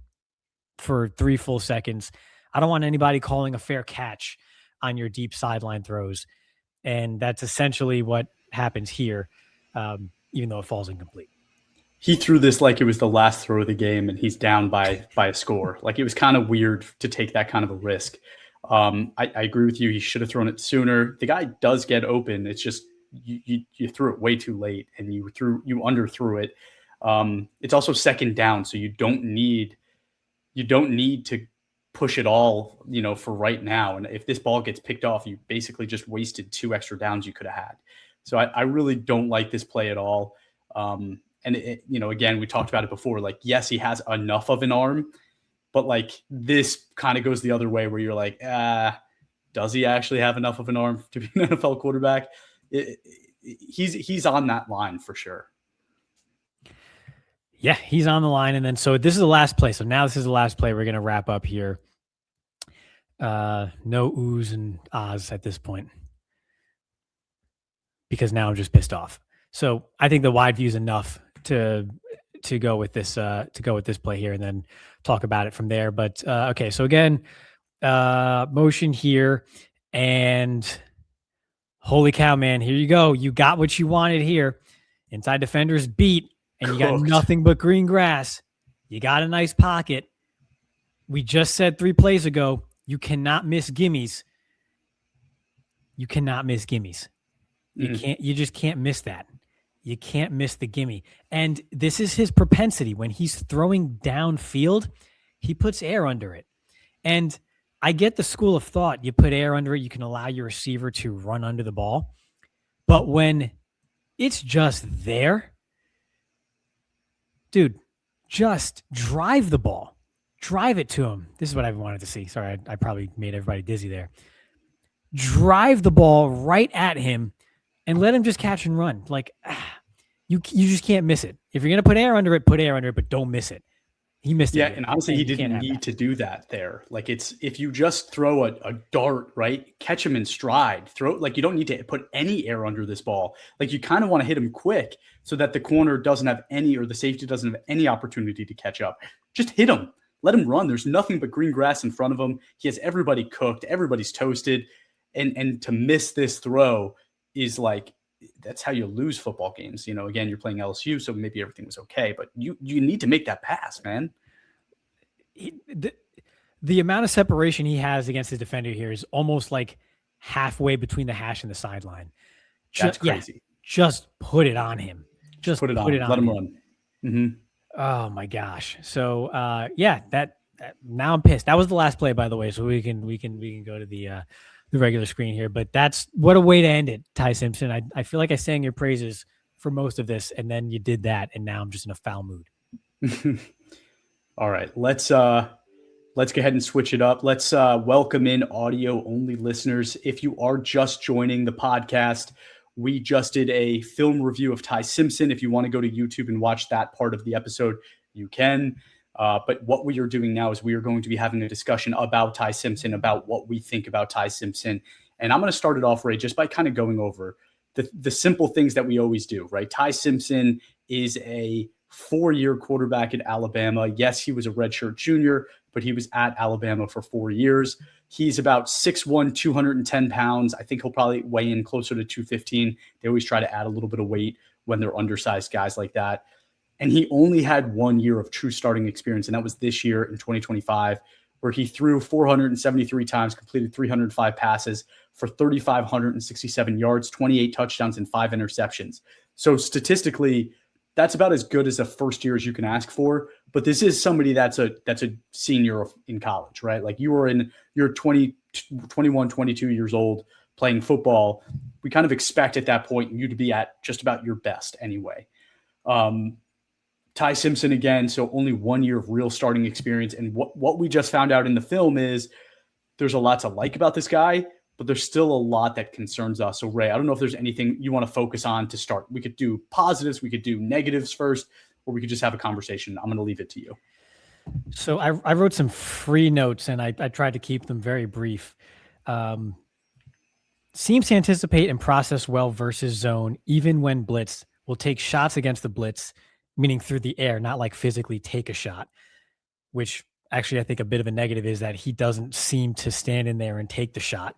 for 3 full seconds. I don't want anybody calling a fair catch on your deep sideline throws. And that's essentially what happens here, even though it falls incomplete. He threw this like it was the last throw of the game and he's down by a score. Like it was kind of weird to take that kind of a risk. I agree with you. He should have thrown it sooner. The guy does get open. It's just you threw it way too late and you underthrew it. It's also second down, so you don't need to push it all, for right now. And if this ball gets picked off, you basically just wasted 2 extra downs you could have had. So I really don't like this play at all. And again, we talked about it before, like, yes, he has enough of an arm, but like this kind of goes the other way where you're like, does he actually have enough of an arm to be an NFL quarterback? He's on that line for sure. Yeah, he's on the line. And then, so this is the last play. So now this is the last play. We're going to wrap up here. No oohs and ahs at this point, because now I'm just pissed off. So I think the wide view is enough to go with this play here and then talk about it from there. But okay, so again, motion here, and holy cow, man, here you go. You got what you wanted here. Inside defenders beat, and you got nothing but green grass. You got a nice pocket. We just said 3 plays ago, you cannot miss gimmies. You cannot miss gimmies. You just can't miss that. You can't miss the gimme. And this is his propensity. When he's throwing downfield, he puts air under it. And I get the school of thought. You put air under it, you can allow your receiver to run under the ball. But when it's just there, dude, just drive the ball. Drive it to him. This is what I wanted to see. Sorry, I probably made everybody dizzy there. Drive the ball right at him and let him just catch and run. Like, you just can't miss it. If you're going to put air under it, but don't miss it. He missed it. Yeah, and honestly, he didn't need to do that there. Like, it's if you just throw a dart, right, catch him in stride. You don't need to put any air under this ball. Like, you kind of want to hit him quick so that the corner doesn't have any, or the safety doesn't have any opportunity to catch up. Just hit him. Let him run. There's nothing but green grass in front of him. He has everybody cooked. Everybody's toasted. And to miss this throw is like, that's how you lose football games. You know, again, you're playing LSU, so maybe everything was okay, but you need to make that pass, man. The amount of separation he has against his defender here is almost like halfway between the hash and the sideline. That's crazy. Yeah, just put it on him. Just put it on. Let him run. Mm-hmm. Oh my gosh. So that now I'm pissed. That was the last play, by the way. So we can go to the regular screen here. But that's what a way to end it, Ty Simpson. I feel like I sang your praises for most of this, and then you did that, and now I'm just in a foul mood. All right, let's go ahead and switch it up. Let's welcome in audio only listeners. If you are just joining the podcast, we just did a film review of Ty Simpson. If you want to go to YouTube and watch that part of the episode, you can. But what we are doing now is we are going to be having a discussion about Ty Simpson, about what we think about Ty Simpson. And I'm going to start it off, Ray, just by kind of going over the simple things that we always do, right? Ty Simpson is a 4-year quarterback at Alabama. Yes, he was a redshirt junior, but he was at Alabama for 4 years. He's about 6'1", 210 pounds. I think he'll probably weigh in closer to 215. They always try to add a little bit of weight when they're undersized guys like that. And he only had 1 year of true starting experience, and that was this year in 2025, where he threw 473 times, completed 305 passes for 3,567 yards, 28 touchdowns, and 5 interceptions. So statistically, that's about as good as a first year as you can ask for. But this is somebody that's a senior in college, right? Like you're 21, 22 years old playing football. We kind of expect at that point you to be at just about your best anyway. Ty Simpson again, so only 1 year of real starting experience. And what we just found out in the film is there's a lot to like about this guy, but there's still a lot that concerns us. So Ray, I don't know if there's anything you want to focus on to start. We could do positives, we could do negatives first, or we could just have a conversation. I'm going to leave it to you. So I wrote some free notes, and I tried to keep them very brief. Seems to anticipate and process well versus zone, even when blitzed. Will take shots against the blitz, meaning through the air, not like physically take a shot, which actually I think a bit of a negative is that he doesn't seem to stand in there and take the shot.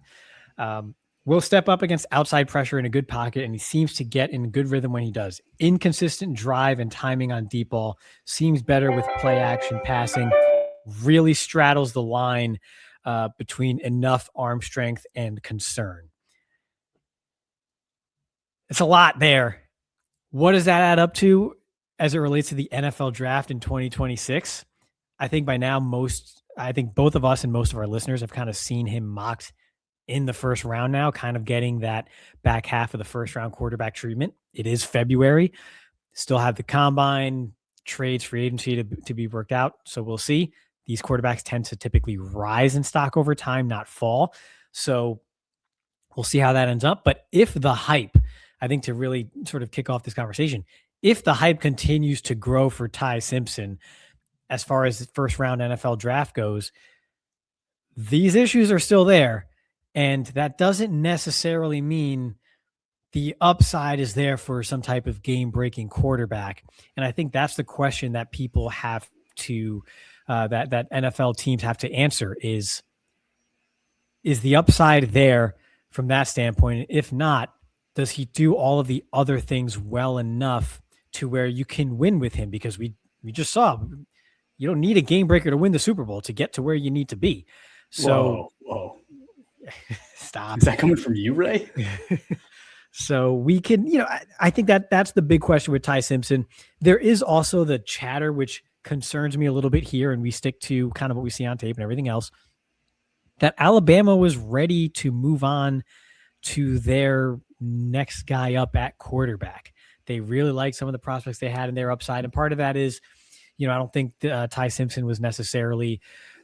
Will step up against outside pressure in a good pocket, and he seems to get in good rhythm when he does. Inconsistent drive and timing on deep ball. Seems better with play action passing. Really straddles the line between enough arm strength and concern. It's a lot there. What does that add up to as it relates to the NFL draft in 2026? I think by now both of us and most of our listeners have kind of seen him mocked in the first round now, kind of getting that back half of the first round quarterback treatment. It is February. Still have the combine, trades, free agency to be worked out. So we'll see. These quarterbacks tend to typically rise in stock over time, not fall. So we'll see how that ends up. But if the hype, I think to really sort of kick off this conversation, if the hype continues to grow for Ty Simpson, as far as the first round NFL draft goes, these issues are still there. And that doesn't necessarily mean the upside is there for some type of game-breaking quarterback. And I think that's the question that people have to, that NFL teams have to answer is the upside there from that standpoint? If not, does he do all of the other things well enough to where you can win with him? Because we just saw you don't need a game breaker to win the Super Bowl to get to where you need to be. So whoa. Stop. Is that coming from you, Ray? So we can, I think that's the big question with Ty Simpson. There is also the chatter, which concerns me a little bit here, and we stick to kind of what we see on tape and everything else, that Alabama was ready to move on to their next guy up at quarterback. They really liked some of the prospects they had in their upside. And part of that is, I don't think Ty Simpson was necessarily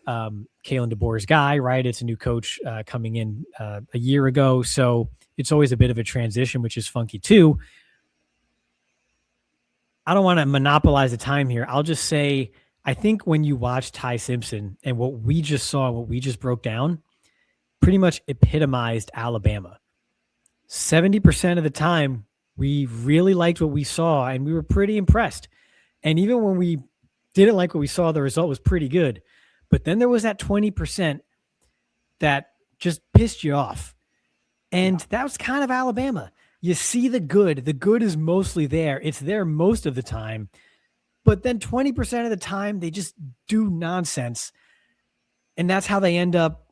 Kalen DeBoer's guy, right? It's a new coach coming in a year ago. So it's always a bit of a transition, which is funky too. I don't want to monopolize the time here. I'll just say, I think when you watch Ty Simpson and what we just saw, what we just broke down, pretty much epitomized Alabama. 70% of the time, we really liked what we saw and we were pretty impressed. And even when we didn't like what we saw, the result was pretty good. But then there was that 20% that just pissed you off. And that was kind of Alabama. You see the good. The good is mostly there. It's there most of the time. But then 20% of the time, they just do nonsense. And that's how they end up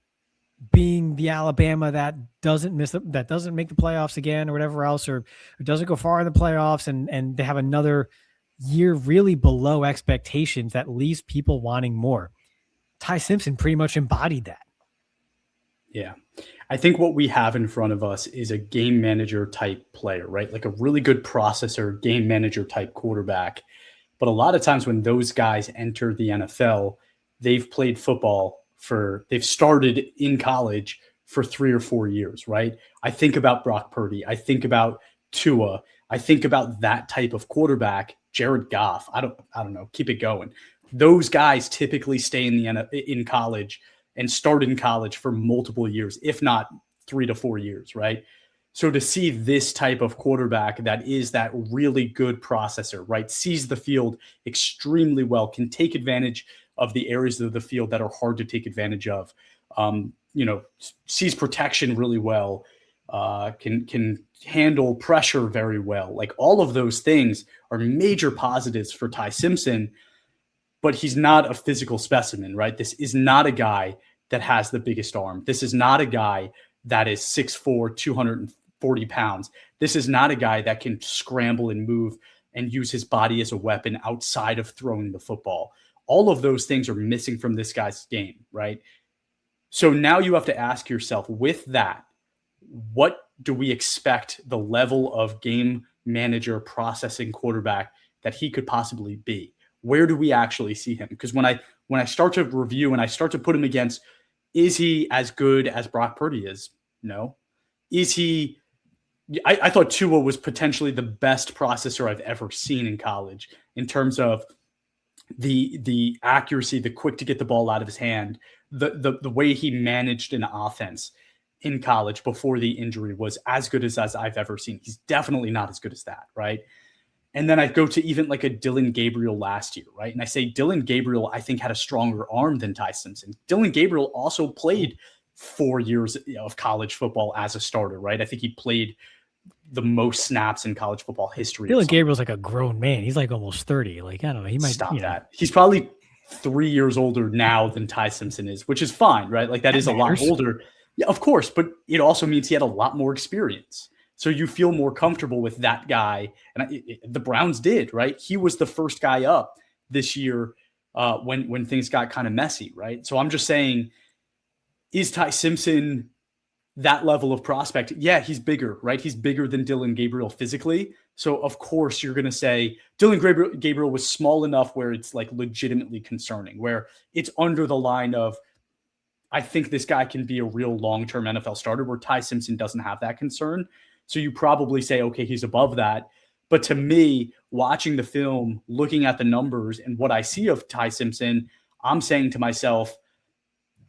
being the Alabama that doesn't make the playoffs again or whatever else, or doesn't go far in the playoffs, and they have another year really below expectations that leaves people wanting more. Ty Simpson pretty much embodied that. Yeah. I think what we have in front of us is a game manager type player, right? Like a really good processor, game manager type quarterback. But a lot of times when those guys enter the NFL, they've played football they've started in college for 3 or 4 years, right? I think about Brock Purdy. I think about Tua. I think about that type of quarterback, Jared Goff. I don't know. Keep it going. Those guys typically stay in college and start in college for multiple years, if not 3 to 4 years, right? So to see this type of quarterback that is that really good processor, right? Sees the field extremely well, can take advantage of the areas of the field that are hard to take advantage of, sees protection really well, can handle pressure very well. Like all of those things are major positives for Ty Simpson, but he's not a physical specimen, right? This is not a guy that has the biggest arm. This is not a guy that is 6'4", 240 pounds. This is not a guy that can scramble and move and use his body as a weapon outside of throwing the football. All of those things are missing from this guy's game, right? So now you have to ask yourself, with that, what do we expect the level of game manager processing quarterback that he could possibly be? Where do we actually see him? Because when I start to review and I start to put him against, is he as good as Brock Purdy is? No. Is he? I thought Tua was potentially the best processor I've ever seen in college in terms of the accuracy, the quick to get the ball out of his hand, the way he managed an offense in college before the injury was as good as I've ever seen. He's definitely not as good as that, right? And then I go to even like a Dylan Gabriel last year, right? And I say Dylan Gabriel, I think, had a stronger arm than Ty Simpson. Dylan Gabriel also played 4 years of college football as a starter, right? I think he played the most snaps in college football history. Dylan Gabriel's like a grown man. He's like almost 30. Like, I don't know. He might stop that. He's probably 3 years older now than Ty Simpson is, which is fine, right? Like that is matters. A lot older. Yeah, of course. But it also means he had a lot more experience. So you feel more comfortable with that guy. And the Browns did, right? He was the first guy up this year when things got kind of messy, right? So I'm just saying, is Ty Simpson that level of prospect? Yeah, he's bigger, right? He's bigger than Dylan Gabriel physically. So of course you're going to say Dylan Gabriel was small enough where it's like legitimately concerning, where it's under the line of, I think this guy can be a real long-term NFL starter, where Ty Simpson doesn't have that concern. So you probably say, okay, he's above that. But to me, watching the film, looking at the numbers and what I see of Ty Simpson, I'm saying to myself,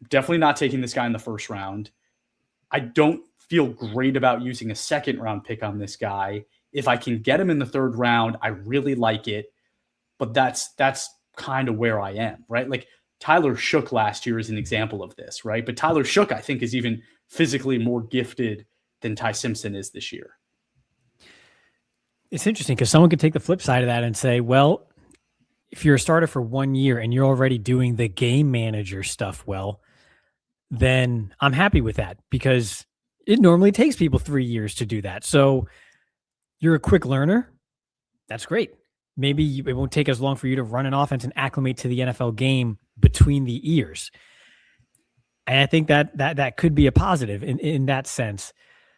definitely not taking this guy in the first round. I don't feel great about using a second round pick on this guy. If I can get him in the third round, I really like it. But that's kind of where I am, right? Like Tyler Shook last year is an example of this, right? But Tyler Shook, I think, is even physically more gifted than Ty Simpson is this year. It's interesting because someone could take the flip side of that and say, well, if you're a starter for 1 year and you're already doing the game manager stuff well, then I'm happy with that, because it normally takes people 3 years to do that. So you're a quick learner. That's great. Maybe it won't take as long for you to run an offense and acclimate to the NFL game between the ears. And I think that could be a positive in that sense.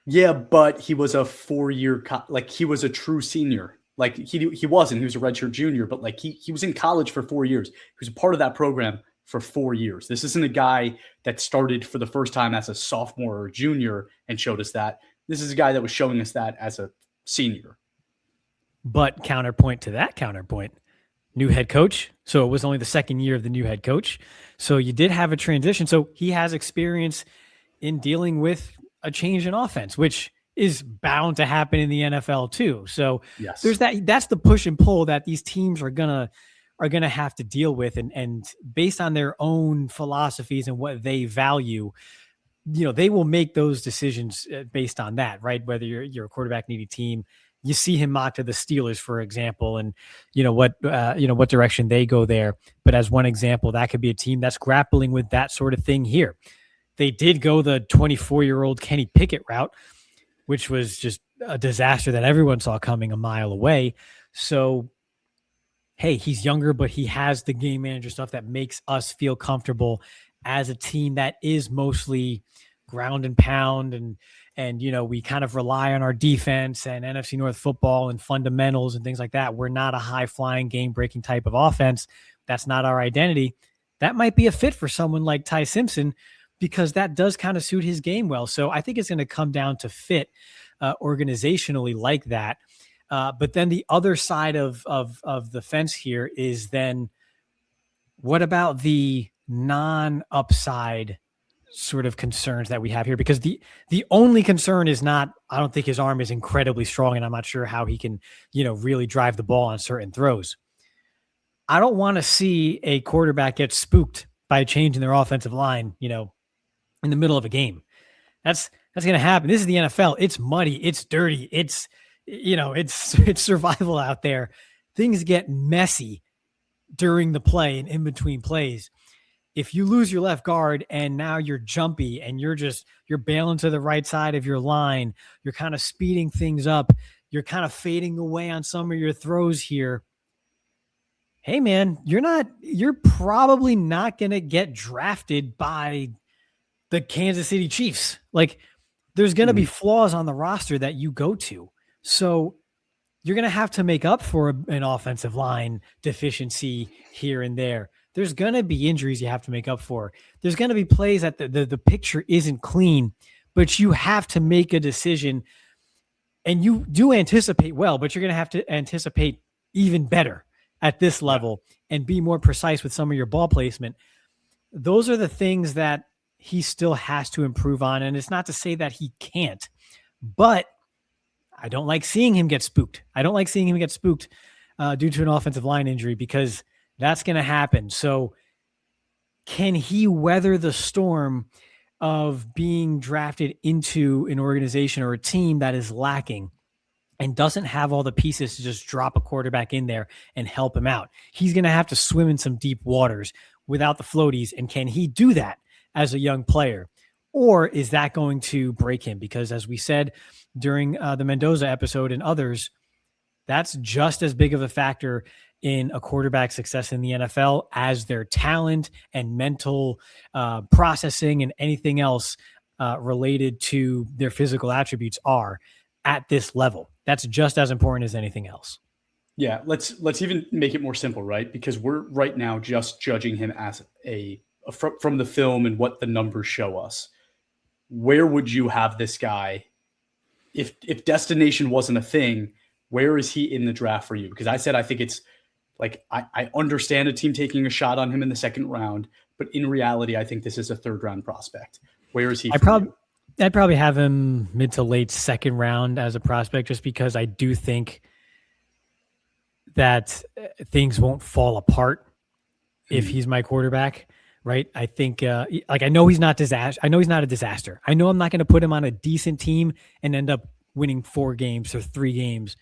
Yeah, but he was a 4-year, like he was a true senior. Like he wasn't. He was a redshirt junior, but like he was in college for 4 years. He was a part of that program for 4 years. This isn't a guy that started for the first time as a sophomore or junior and showed us that. This is a guy that was showing us that as a senior. But counterpoint to that counterpoint, new head coach. So it was only the second year of the new head coach. So you did have a transition. So he has experience in dealing with a change in offense, which is bound to happen in the NFL too. So yes, there's that's the push and pull that these teams are gonna have to deal with, and based on their own philosophies and what they value, they will make those decisions based on that, right? Whether you're a quarterback needy team, you see him mock to the Steelers, for example, and what direction they go there. But as one example, that could be a team that's grappling with that sort of thing here. They did go the 24-year-old Kenny Pickett route, which was just a disaster that everyone saw coming a mile away. So, hey, he's younger, but he has the game manager stuff that makes us feel comfortable as a team that is mostly ground and pound, and we kind of rely on our defense and NFC North football and fundamentals and things like that. We're not a high-flying, game-breaking type of offense. That's not our identity. That might be a fit for someone like Ty Simpson, because that does kind of suit his game well. So I think it's going to come down to fit organizationally like that. But then the other side of the fence here is then, what about the non-upside sort of concerns that we have here? Because the only concern is not, I don't think his arm is incredibly strong, and I'm not sure how he can, really drive the ball on certain throws. I don't want to see a quarterback get spooked by a change in their offensive line, in the middle of a game. That's going to happen. This is the NFL. It's muddy. It's dirty. It's survival out there. Things get messy during the play and in between plays. If you lose your left guard and now you're jumpy and you're bailing to the right side of your line, you're kind of speeding things up, you're kind of fading away on some of your throws here. Hey man, you're probably not going to get drafted by the Kansas City Chiefs. Like, there's going to be flaws on the roster that you go to. So you're going to have to make up for an offensive line deficiency here and there. There's going to be injuries you have to make up for. There's going to be plays that the picture isn't clean, but you have to make a decision, and you do anticipate well, but you're going to have to anticipate even better at this level and be more precise with some of your ball placement. Those are the things that he still has to improve on. And it's not to say that he can't, but I don't like seeing him get spooked. I don't like seeing him get spooked due to an offensive line injury, because that's going to happen. So can he weather the storm of being drafted into an organization or a team that is lacking and doesn't have all the pieces to just drop a quarterback in there and help him out? He's going to have to swim in some deep waters without the floaties. And can he do that as a young player? Or is that going to break him? Because as we said during the Mendoza episode and others, that's just as big of a factor in a quarterback's success in the NFL as their talent and mental processing and anything else related to their physical attributes are at this level. That's just as important as anything else. Yeah, let's even make it more simple, right? Because we're right now just judging him as from the film and what the numbers show us. Where would you have this guy if destination wasn't a thing? Where is he in the draft for you? Because I said I think it's like I understand a team taking a shot on him in the second round, but in reality, I think this is a third round prospect. Where is he? I'd probably have him mid to late second round as a prospect, just because I do think that things won't fall apart if he's my quarterback, right? I think I know he's not disaster. I know he's not a disaster. I know I'm not going to put him on a decent team and end up winning 4 games or 3 games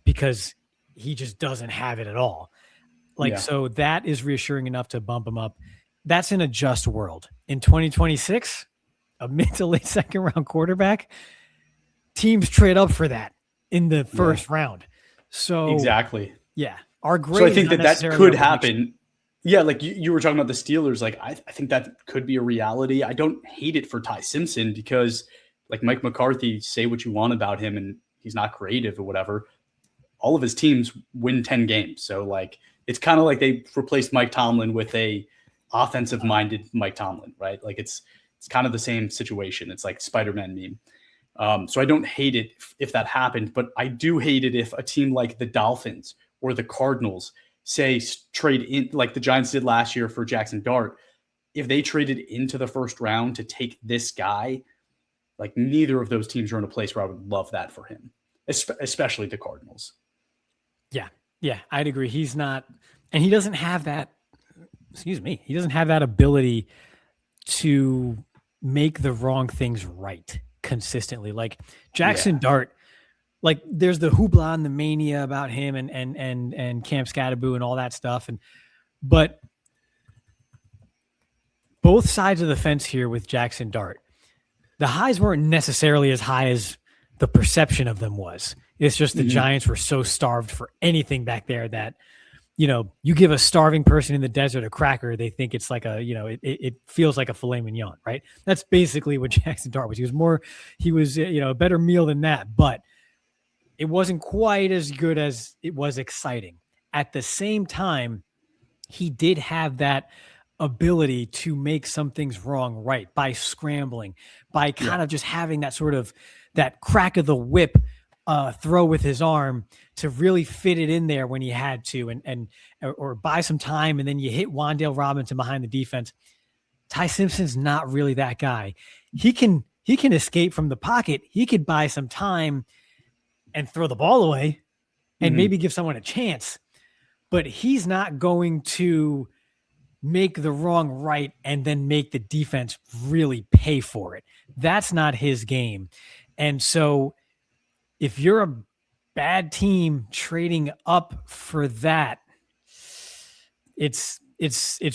because he just doesn't have it at all. So that is reassuring enough to bump him up. That's in a just world. In 2026, a mid to late second round quarterback, teams trade up for that in the first round. So exactly. Yeah. Our grade. So I think that could happen. Yeah, like you were talking about the Steelers. Like I think that could be a reality. I don't hate it for Ty Simpson because, like Mike McCarthy, say what you want about him, and he's not creative or whatever. All of his teams win 10 games. So like it's kind of like they replaced Mike Tomlin with a offensive-minded Mike Tomlin, right? Like it's kind of the same situation. It's like Spider-Man meme. So I don't hate it if that happened, but I do hate it if a team like the Dolphins or the Cardinals say trade in like the Giants did last year for Jackson Dart. If they traded into the first round to take this guy, like neither of those teams are in a place where I would love that for him, especially the Cardinals. Yeah, I'd agree. He's not, and he doesn't have that, he doesn't have that ability to make the wrong things right consistently. Like Jackson Dart, like there's the hoopla and the mania about him and Camp Scatterboo and all that stuff. But both sides of the fence here with Jackson Dart, the highs weren't necessarily as high as the perception of them was. It's just the Giants were so starved for anything back there that, you give a starving person in the desert a cracker, they think it's like it feels like a filet mignon, right? That's basically what Jackson Dart was. He was a better meal than that, but it wasn't quite as good as it was exciting. At the same time, he did have that ability to make some things wrong right by scrambling, by kind of just having that sort of that crack of the whip throw with his arm to really fit it in there when he had to, or buy some time, and then you hit Wan'Dale Robinson behind the defense. Ty Simpson's not really that guy. He can escape from the pocket. He could buy some time and throw the ball away and maybe give someone a chance, but he's not going to make the wrong right and then make the defense really pay for it. That's not his game. And so if you're a bad team trading up for that, it's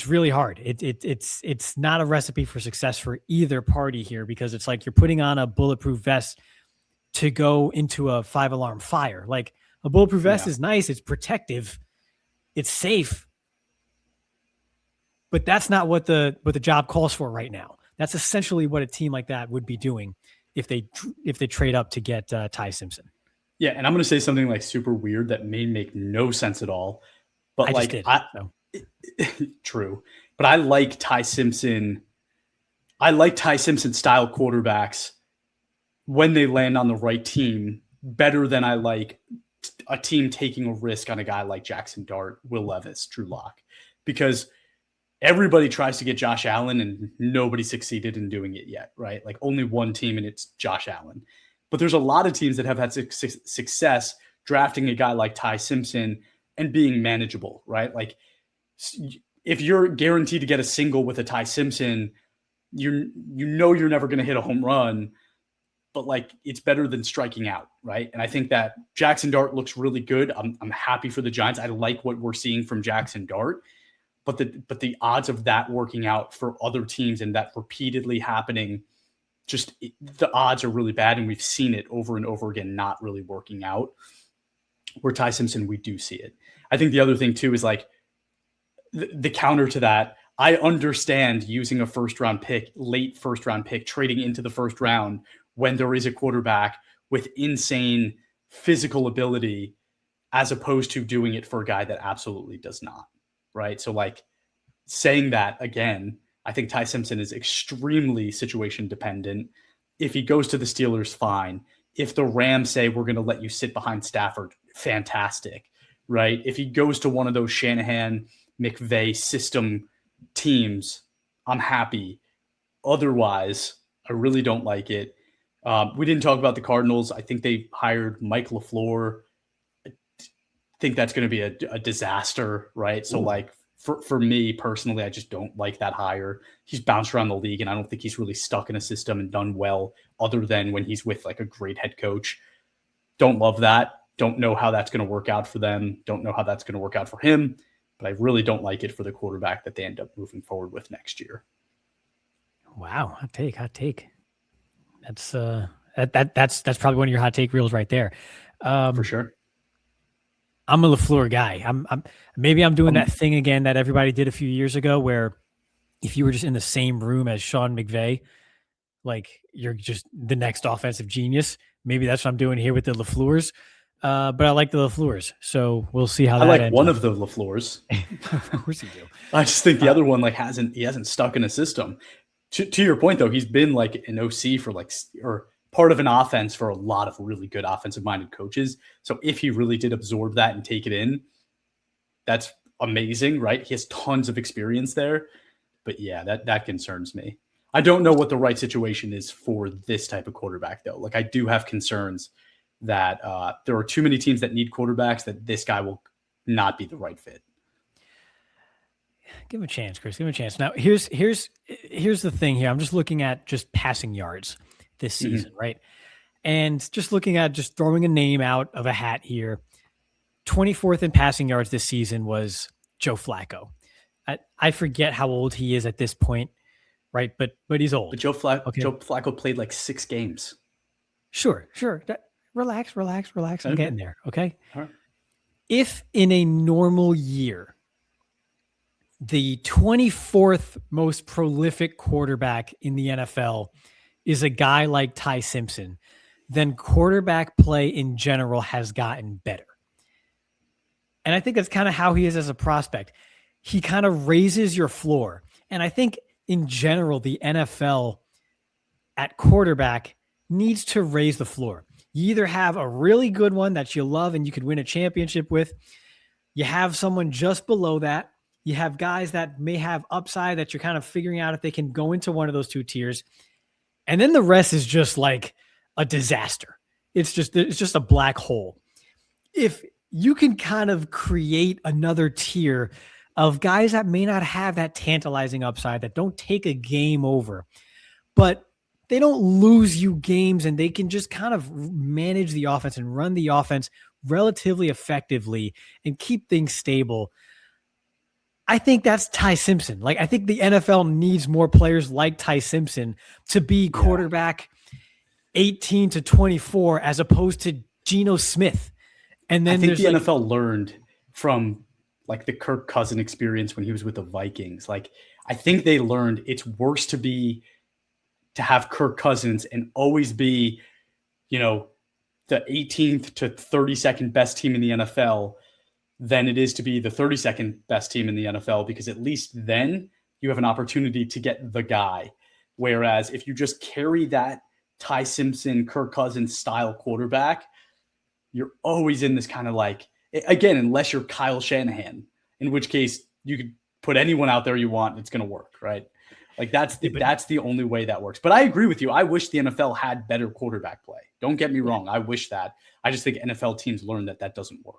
really hard. It's not a recipe for success for either party here, because it's like you're putting on a bulletproof vest to go into a 5-alarm fire. Like a bulletproof vest is nice. It's protective. It's safe. But that's not what the job calls for right now. That's essentially what a team like that would be doing if they trade up to get Ty Simpson. Yeah, and I'm going to say something like super weird that may make no sense at all, but true. But I like Ty Simpson. I like Ty Simpson style quarterbacks when they land on the right team better than I like a team taking a risk on a guy like Jackson Dart, Will Levis, Drew Lock, because everybody tries to get Josh Allen and nobody succeeded in doing it yet, right? Like only one team, and it's Josh Allen. But there's a lot of teams that have had success drafting a guy like Ty Simpson and being manageable, right? Like if you're guaranteed to get a single with a Ty Simpson, you're never going to hit a home run, but like it's better than striking out, right? And I think that Jackson Dart looks really good. I'm happy for the Giants. I like what we're seeing from Jackson Dart. But the odds of that working out for other teams and that repeatedly happening, the odds are really bad. And we've seen it over and over again, not really working out. Where Ty Simpson, we do see it. I think the other thing too is like the counter to that. I understand using a late first round pick, trading into the first round when there is a quarterback with insane physical ability, as opposed to doing it for a guy that absolutely does not. Right. So like saying that again, I think Ty Simpson is extremely situation dependent. If he goes to the Steelers, fine. If the Rams say we're going to let you sit behind Stafford, fantastic. Right. If he goes to one of those Shanahan, McVay system teams, I'm happy. Otherwise, I really don't like it. We didn't talk about the Cardinals. I think they hired Mike LaFleur. Think that's going to be a disaster, right? So like for me personally, I just don't like that hire. He's bounced around the league and I don't think he's really stuck in a system and done well other than when he's with like a great head coach. Don't love that. Don't know how that's going to work out for them. Don't know how that's going to work out for him, but I really don't like it for the quarterback that they end up moving forward with next year. Wow. Hot take. That's probably one of your hot take reels right there. For sure. I'm a LaFleur guy. Maybe I'm doing that thing again that everybody did a few years ago, where if you were just in the same room as Sean McVay, like you're just the next offensive genius. Maybe that's what I'm doing here with the LaFleurs. But I like the LaFleurs, so we'll see how that ends. I like one of the LaFleurs. Of course you do. I just think the other one he hasn't stuck in a system. To your point though, he's been like an OC for or part of an offense for a lot of really good offensive minded coaches. So if he really did absorb that and take it in, that's amazing, right? He has tons of experience there. But yeah, that concerns me. I don't know what the right situation is for this type of quarterback though. Like I do have concerns that there are too many teams that need quarterbacks, that this guy will not be the right fit. Give him a chance, Chris. Give him a chance. Now, here's the thing here. I'm just looking at just passing yards this season, right? And just looking at just throwing a name out of a hat here. 24th in passing yards this season was Joe Flacco. I forget how old he is at this point, right? But he's old. But Joe Flacco played like 6 games. Sure. Relax. I'm getting there. Okay. All right. If in a normal year, the 24th most prolific quarterback in the NFL is a guy like Ty Simpson, then quarterback play in general has gotten better. And I think that's kind of how he is as a prospect. He kind of raises your floor. And I think in general, the NFL at quarterback needs to raise the floor. You either have a really good one that you love and you could win a championship with. You have someone just below that. You have guys that may have upside that you're kind of figuring out if they can go into one of those 2 tiers. And then the rest is just like a disaster. It's just a black hole. If you can kind of create another tier of guys that may not have that tantalizing upside, that don't take a game over, but they don't lose you games and they can just kind of manage the offense and run the offense relatively effectively and keep things stable. I think that's Ty Simpson. Like, I think the NFL needs more players like Ty Simpson to be quarterback 18 to 24 as opposed to Geno Smith. And then I think the NFL learned from like the Kirk Cousins experience when he was with the Vikings. Like, I think they learned it's worse to have Kirk Cousins and always be, the 18th to 32nd best team in the NFL than it is to be the 32nd best team in the NFL, because at least then you have an opportunity to get the guy. Whereas if you just carry that Ty Simpson, Kirk Cousins style quarterback, you're always in this kind of like, again, unless you're Kyle Shanahan, in which case you could put anyone out there you want, it's going to work, right? Like that's the only way that works. But I agree with you. I wish the NFL had better quarterback play. Don't get me wrong. I wish that. I just think NFL teams learn that doesn't work.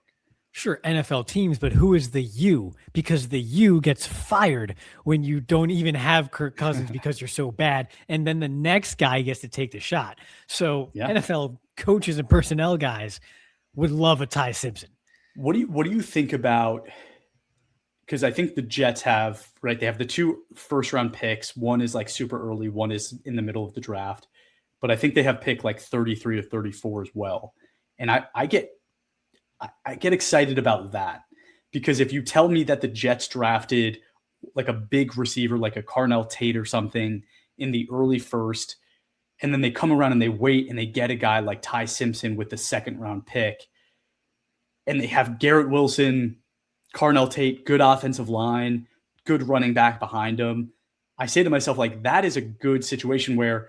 Sure, NFL teams, but who is the you? Because the you gets fired when you don't even have Kirk Cousins because you're so bad, and then the next guy gets to take the shot. So NFL coaches and personnel guys would love a Ty Simpson. What do you think about? Because I think the Jets have, right, they have the 2 first-round picks. One is like super early, one is in the middle of the draft. But I think they have pick like 33 or 34 as well. And I get excited about that, because if you tell me that the Jets drafted like a big receiver, like a Carnell Tate or something in the early first, and then they come around and they wait and they get a guy like Ty Simpson with the 2nd-round pick, and they have Garrett Wilson, Carnell Tate, good offensive line, good running back behind him, I say to myself, like, that is a good situation where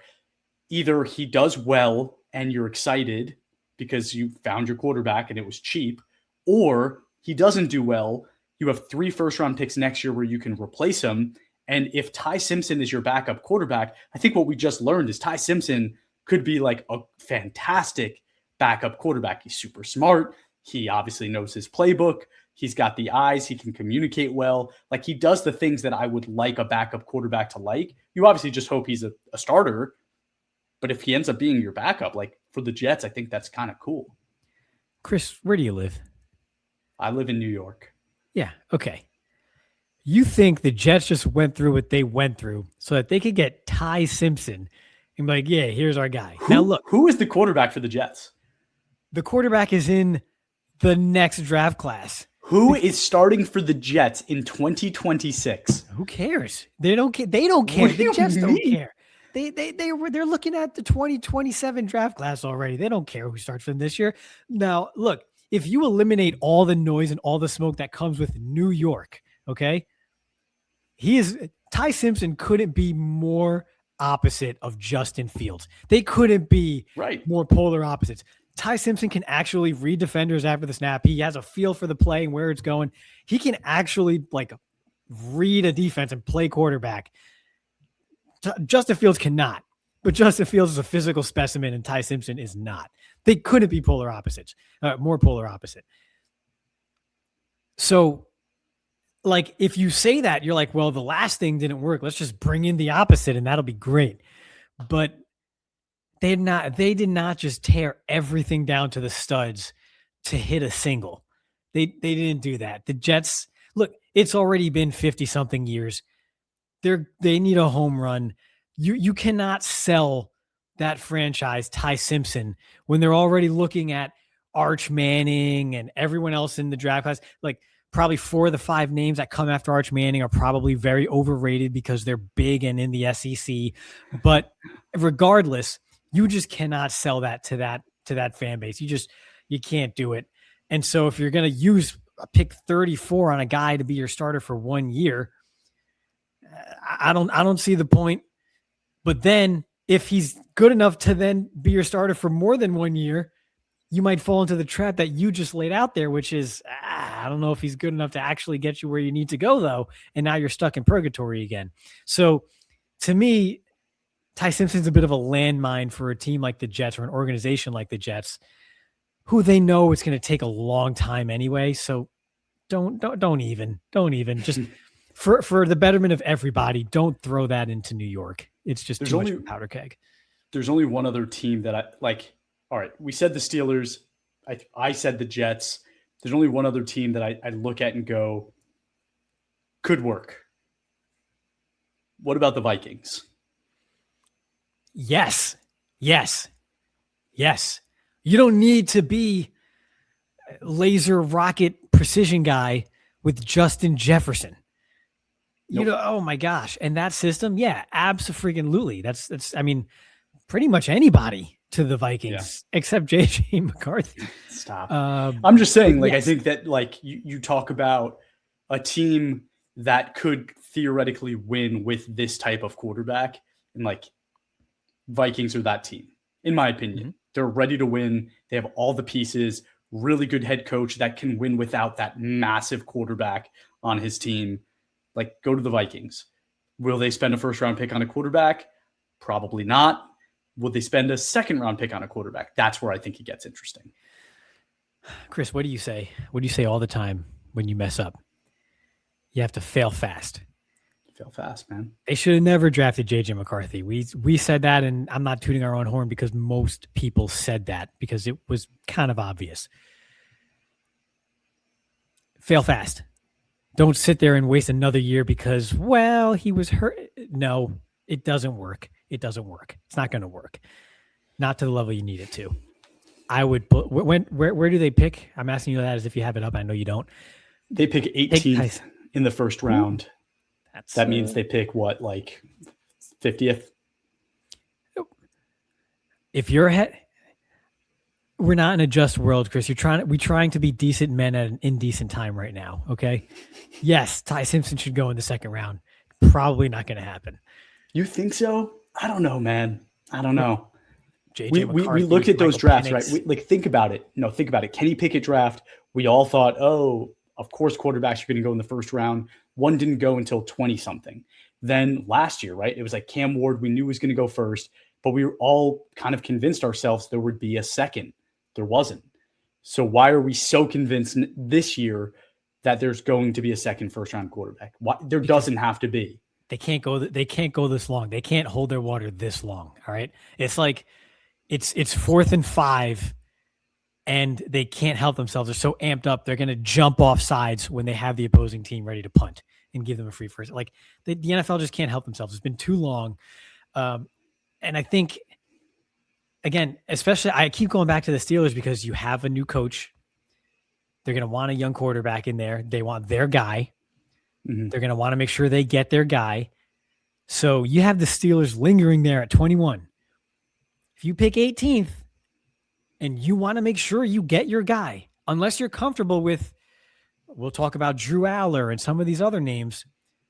either he does well and you're excited because you found your quarterback and it was cheap, or he doesn't do well. You have 3 first-round picks next year where you can replace him. And if Ty Simpson is your backup quarterback, I think what we just learned is Ty Simpson could be like a fantastic backup quarterback. He's super smart. He obviously knows his playbook. He's got the eyes. He can communicate well. Like, he does the things that I would like a backup quarterback to like. You obviously just hope he's a starter. But if he ends up being your backup, like for the Jets, I think that's kind of cool. Chris, where do you live? I live in New York. Yeah. Okay. You think the Jets just went through what they went through so that they could get Ty Simpson and be like, yeah, here's our guy. Now look, who is the quarterback for the Jets? The quarterback is in the next draft class. Who is starting for the Jets in 2026? Who cares? They don't care. They don't care. The Jets don't care. They're looking at the 2027 draft class already. They don't care who starts for them this year. Now, look, if you eliminate all the noise and all the smoke that comes with New York, okay, Ty Simpson couldn't be more opposite of Justin Fields. They couldn't be more polar opposites. Ty Simpson can actually read defenders after the snap. He has a feel for the play and where it's going. He can actually read a defense and play quarterback. Justin Fields cannot, but Justin Fields is a physical specimen and Ty Simpson is not. They couldn't be polar opposites, more polar opposite. So if you say that, you're like, well, the last thing didn't work. Let's just bring in the opposite and that'll be great. But they did not just tear everything down to the studs to hit a single. They didn't do that. The Jets, look, it's already been 50 something years. They need a home run. You cannot sell that franchise Ty Simpson when they're already looking at Arch Manning and everyone else in the draft class. Probably 4 of the 5 names that come after Arch Manning are probably very overrated because they're big and in the SEC. But regardless, you just cannot sell that to that fan base. You can't do it. And so if you're going to use a pick 34 on a guy to be your starter for 1 year, I don't see the point. But then if he's good enough to then be your starter for more than 1 year, you might fall into the trap that you just laid out there, which is, I don't know if he's good enough to actually get you where you need to go though. And now you're stuck in purgatory again. So to me, Ty Simpson's a bit of a landmine for a team like the Jets or an organization like the Jets, who they know it's going to take a long time anyway. So don't even just for the betterment of everybody, don't throw that into New York. It's just too much of a powder keg. There's only one other team that I like. All right, we said the Steelers. I said the Jets. There's only one other team that I look at and go, could work. What about the Vikings? Yes. You don't need to be laser rocket precision guy with Justin Jefferson. Nope. Oh my gosh. And that system, yeah, absolutely. That's pretty much anybody to the Vikings except JJ McCarthy. Stop. I'm just saying, yes. I think that you talk about a team that could theoretically win with this type of quarterback, and Vikings are that team, in my opinion. Mm-hmm. They're ready to win. They have all the pieces, really good head coach that can win without that massive quarterback on his team. Go to the Vikings. Will they spend a first-round pick on a quarterback? Probably not. Will they spend a second-round pick on a quarterback? That's where I think it gets interesting. Chris, what do you say? What do you say all the time when you mess up? You have to fail fast. Fail fast, man. They should have never drafted JJ McCarthy. We said that, and I'm not tooting our own horn because most people said that because it was kind of obvious. Fail fast. Don't sit there and waste another year because, he was hurt. No, it doesn't work. It doesn't work. It's not going to work. Not to the level you need it to. I would put, where do they pick? I'm asking you that as if you have it up. I know you don't. They pick 18th in the first round. That means they pick what, 50th? If you're ahead, we're not in a just world, Chris. We're trying to be decent men at an indecent time right now. Okay. Yes. Ty Simpson should go in the second round. Probably not going to happen. You think so? I don't know, man. I don't know. JJ we looked at those drafts, Penix. Right? Think about it. No, think about it. Kenny Pickett draft. We all thought, of course, quarterbacks are going to go in the first round. One didn't go until 20 something. Then last year, right? It was Cam Ward. We knew was going to go first, but we were all kind of convinced ourselves there would be a second. There wasn't. So why are we so convinced this year that there's going to be a second first round quarterback? There doesn't have to be. They can't go this long. They can't hold their water this long. All right. It's it's 4th and 5 and they can't help themselves. They're so amped up. They're going to jump off sides when they have the opposing team ready to punt and give them a free first. The NFL just can't help themselves. It's been too long. And I think, again, especially I keep going back to the Steelers because you have a new coach. They're going to want a young quarterback in there. They want their guy. Mm-hmm. They're going to want to make sure they get their guy. So you have the Steelers lingering there at 21. If you pick 18th and you want to make sure you get your guy, unless you're comfortable with, we'll talk about Drew Aller and some of these other names,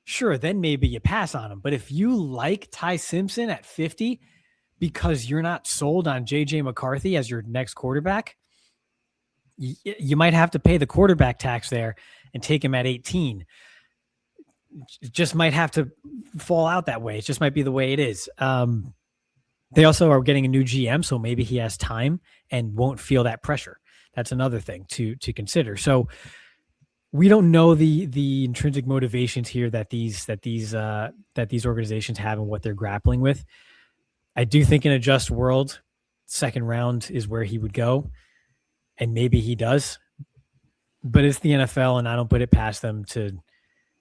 sure, then maybe you pass on him. But if you like Ty Simpson at 50 because you're not sold on J.J. McCarthy as your next quarterback, you might have to pay the quarterback tax there and take him at 18. It just might have to fall out that way. It just might be the way it is. They also are getting a new GM, so maybe he has time and won't feel that pressure. That's another thing to consider. So we don't know the intrinsic motivations here that these organizations have and what they're grappling with. I do think in a just world, second round is where he would go, and maybe he does. But it's the NFL, and I don't put it past them to.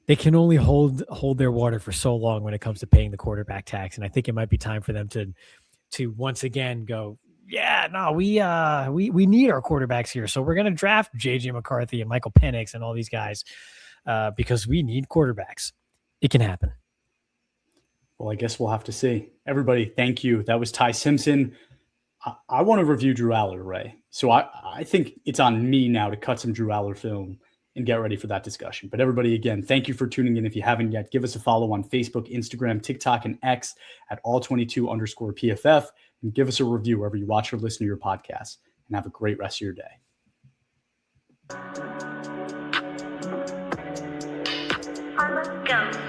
They can only hold their water for so long when it comes to paying the quarterback tax, and I think it might be time for them to once again go, yeah, no, we need our quarterbacks here, so we're going to draft J.J. McCarthy and Michael Penix and all these guys because we need quarterbacks. It can happen. Well, I guess we'll have to see. Everybody, thank you. That was Ty Simpson. I want to review Drew Aller, Ray. So I think it's on me now to cut some Drew Aller film and get ready for that discussion. But everybody, again, thank you for tuning in. If you haven't yet, give us a follow on Facebook, Instagram, TikTok, and X at all22_PFF, and give us a review wherever you watch or listen to your podcasts. And have a great rest of your day. On the go.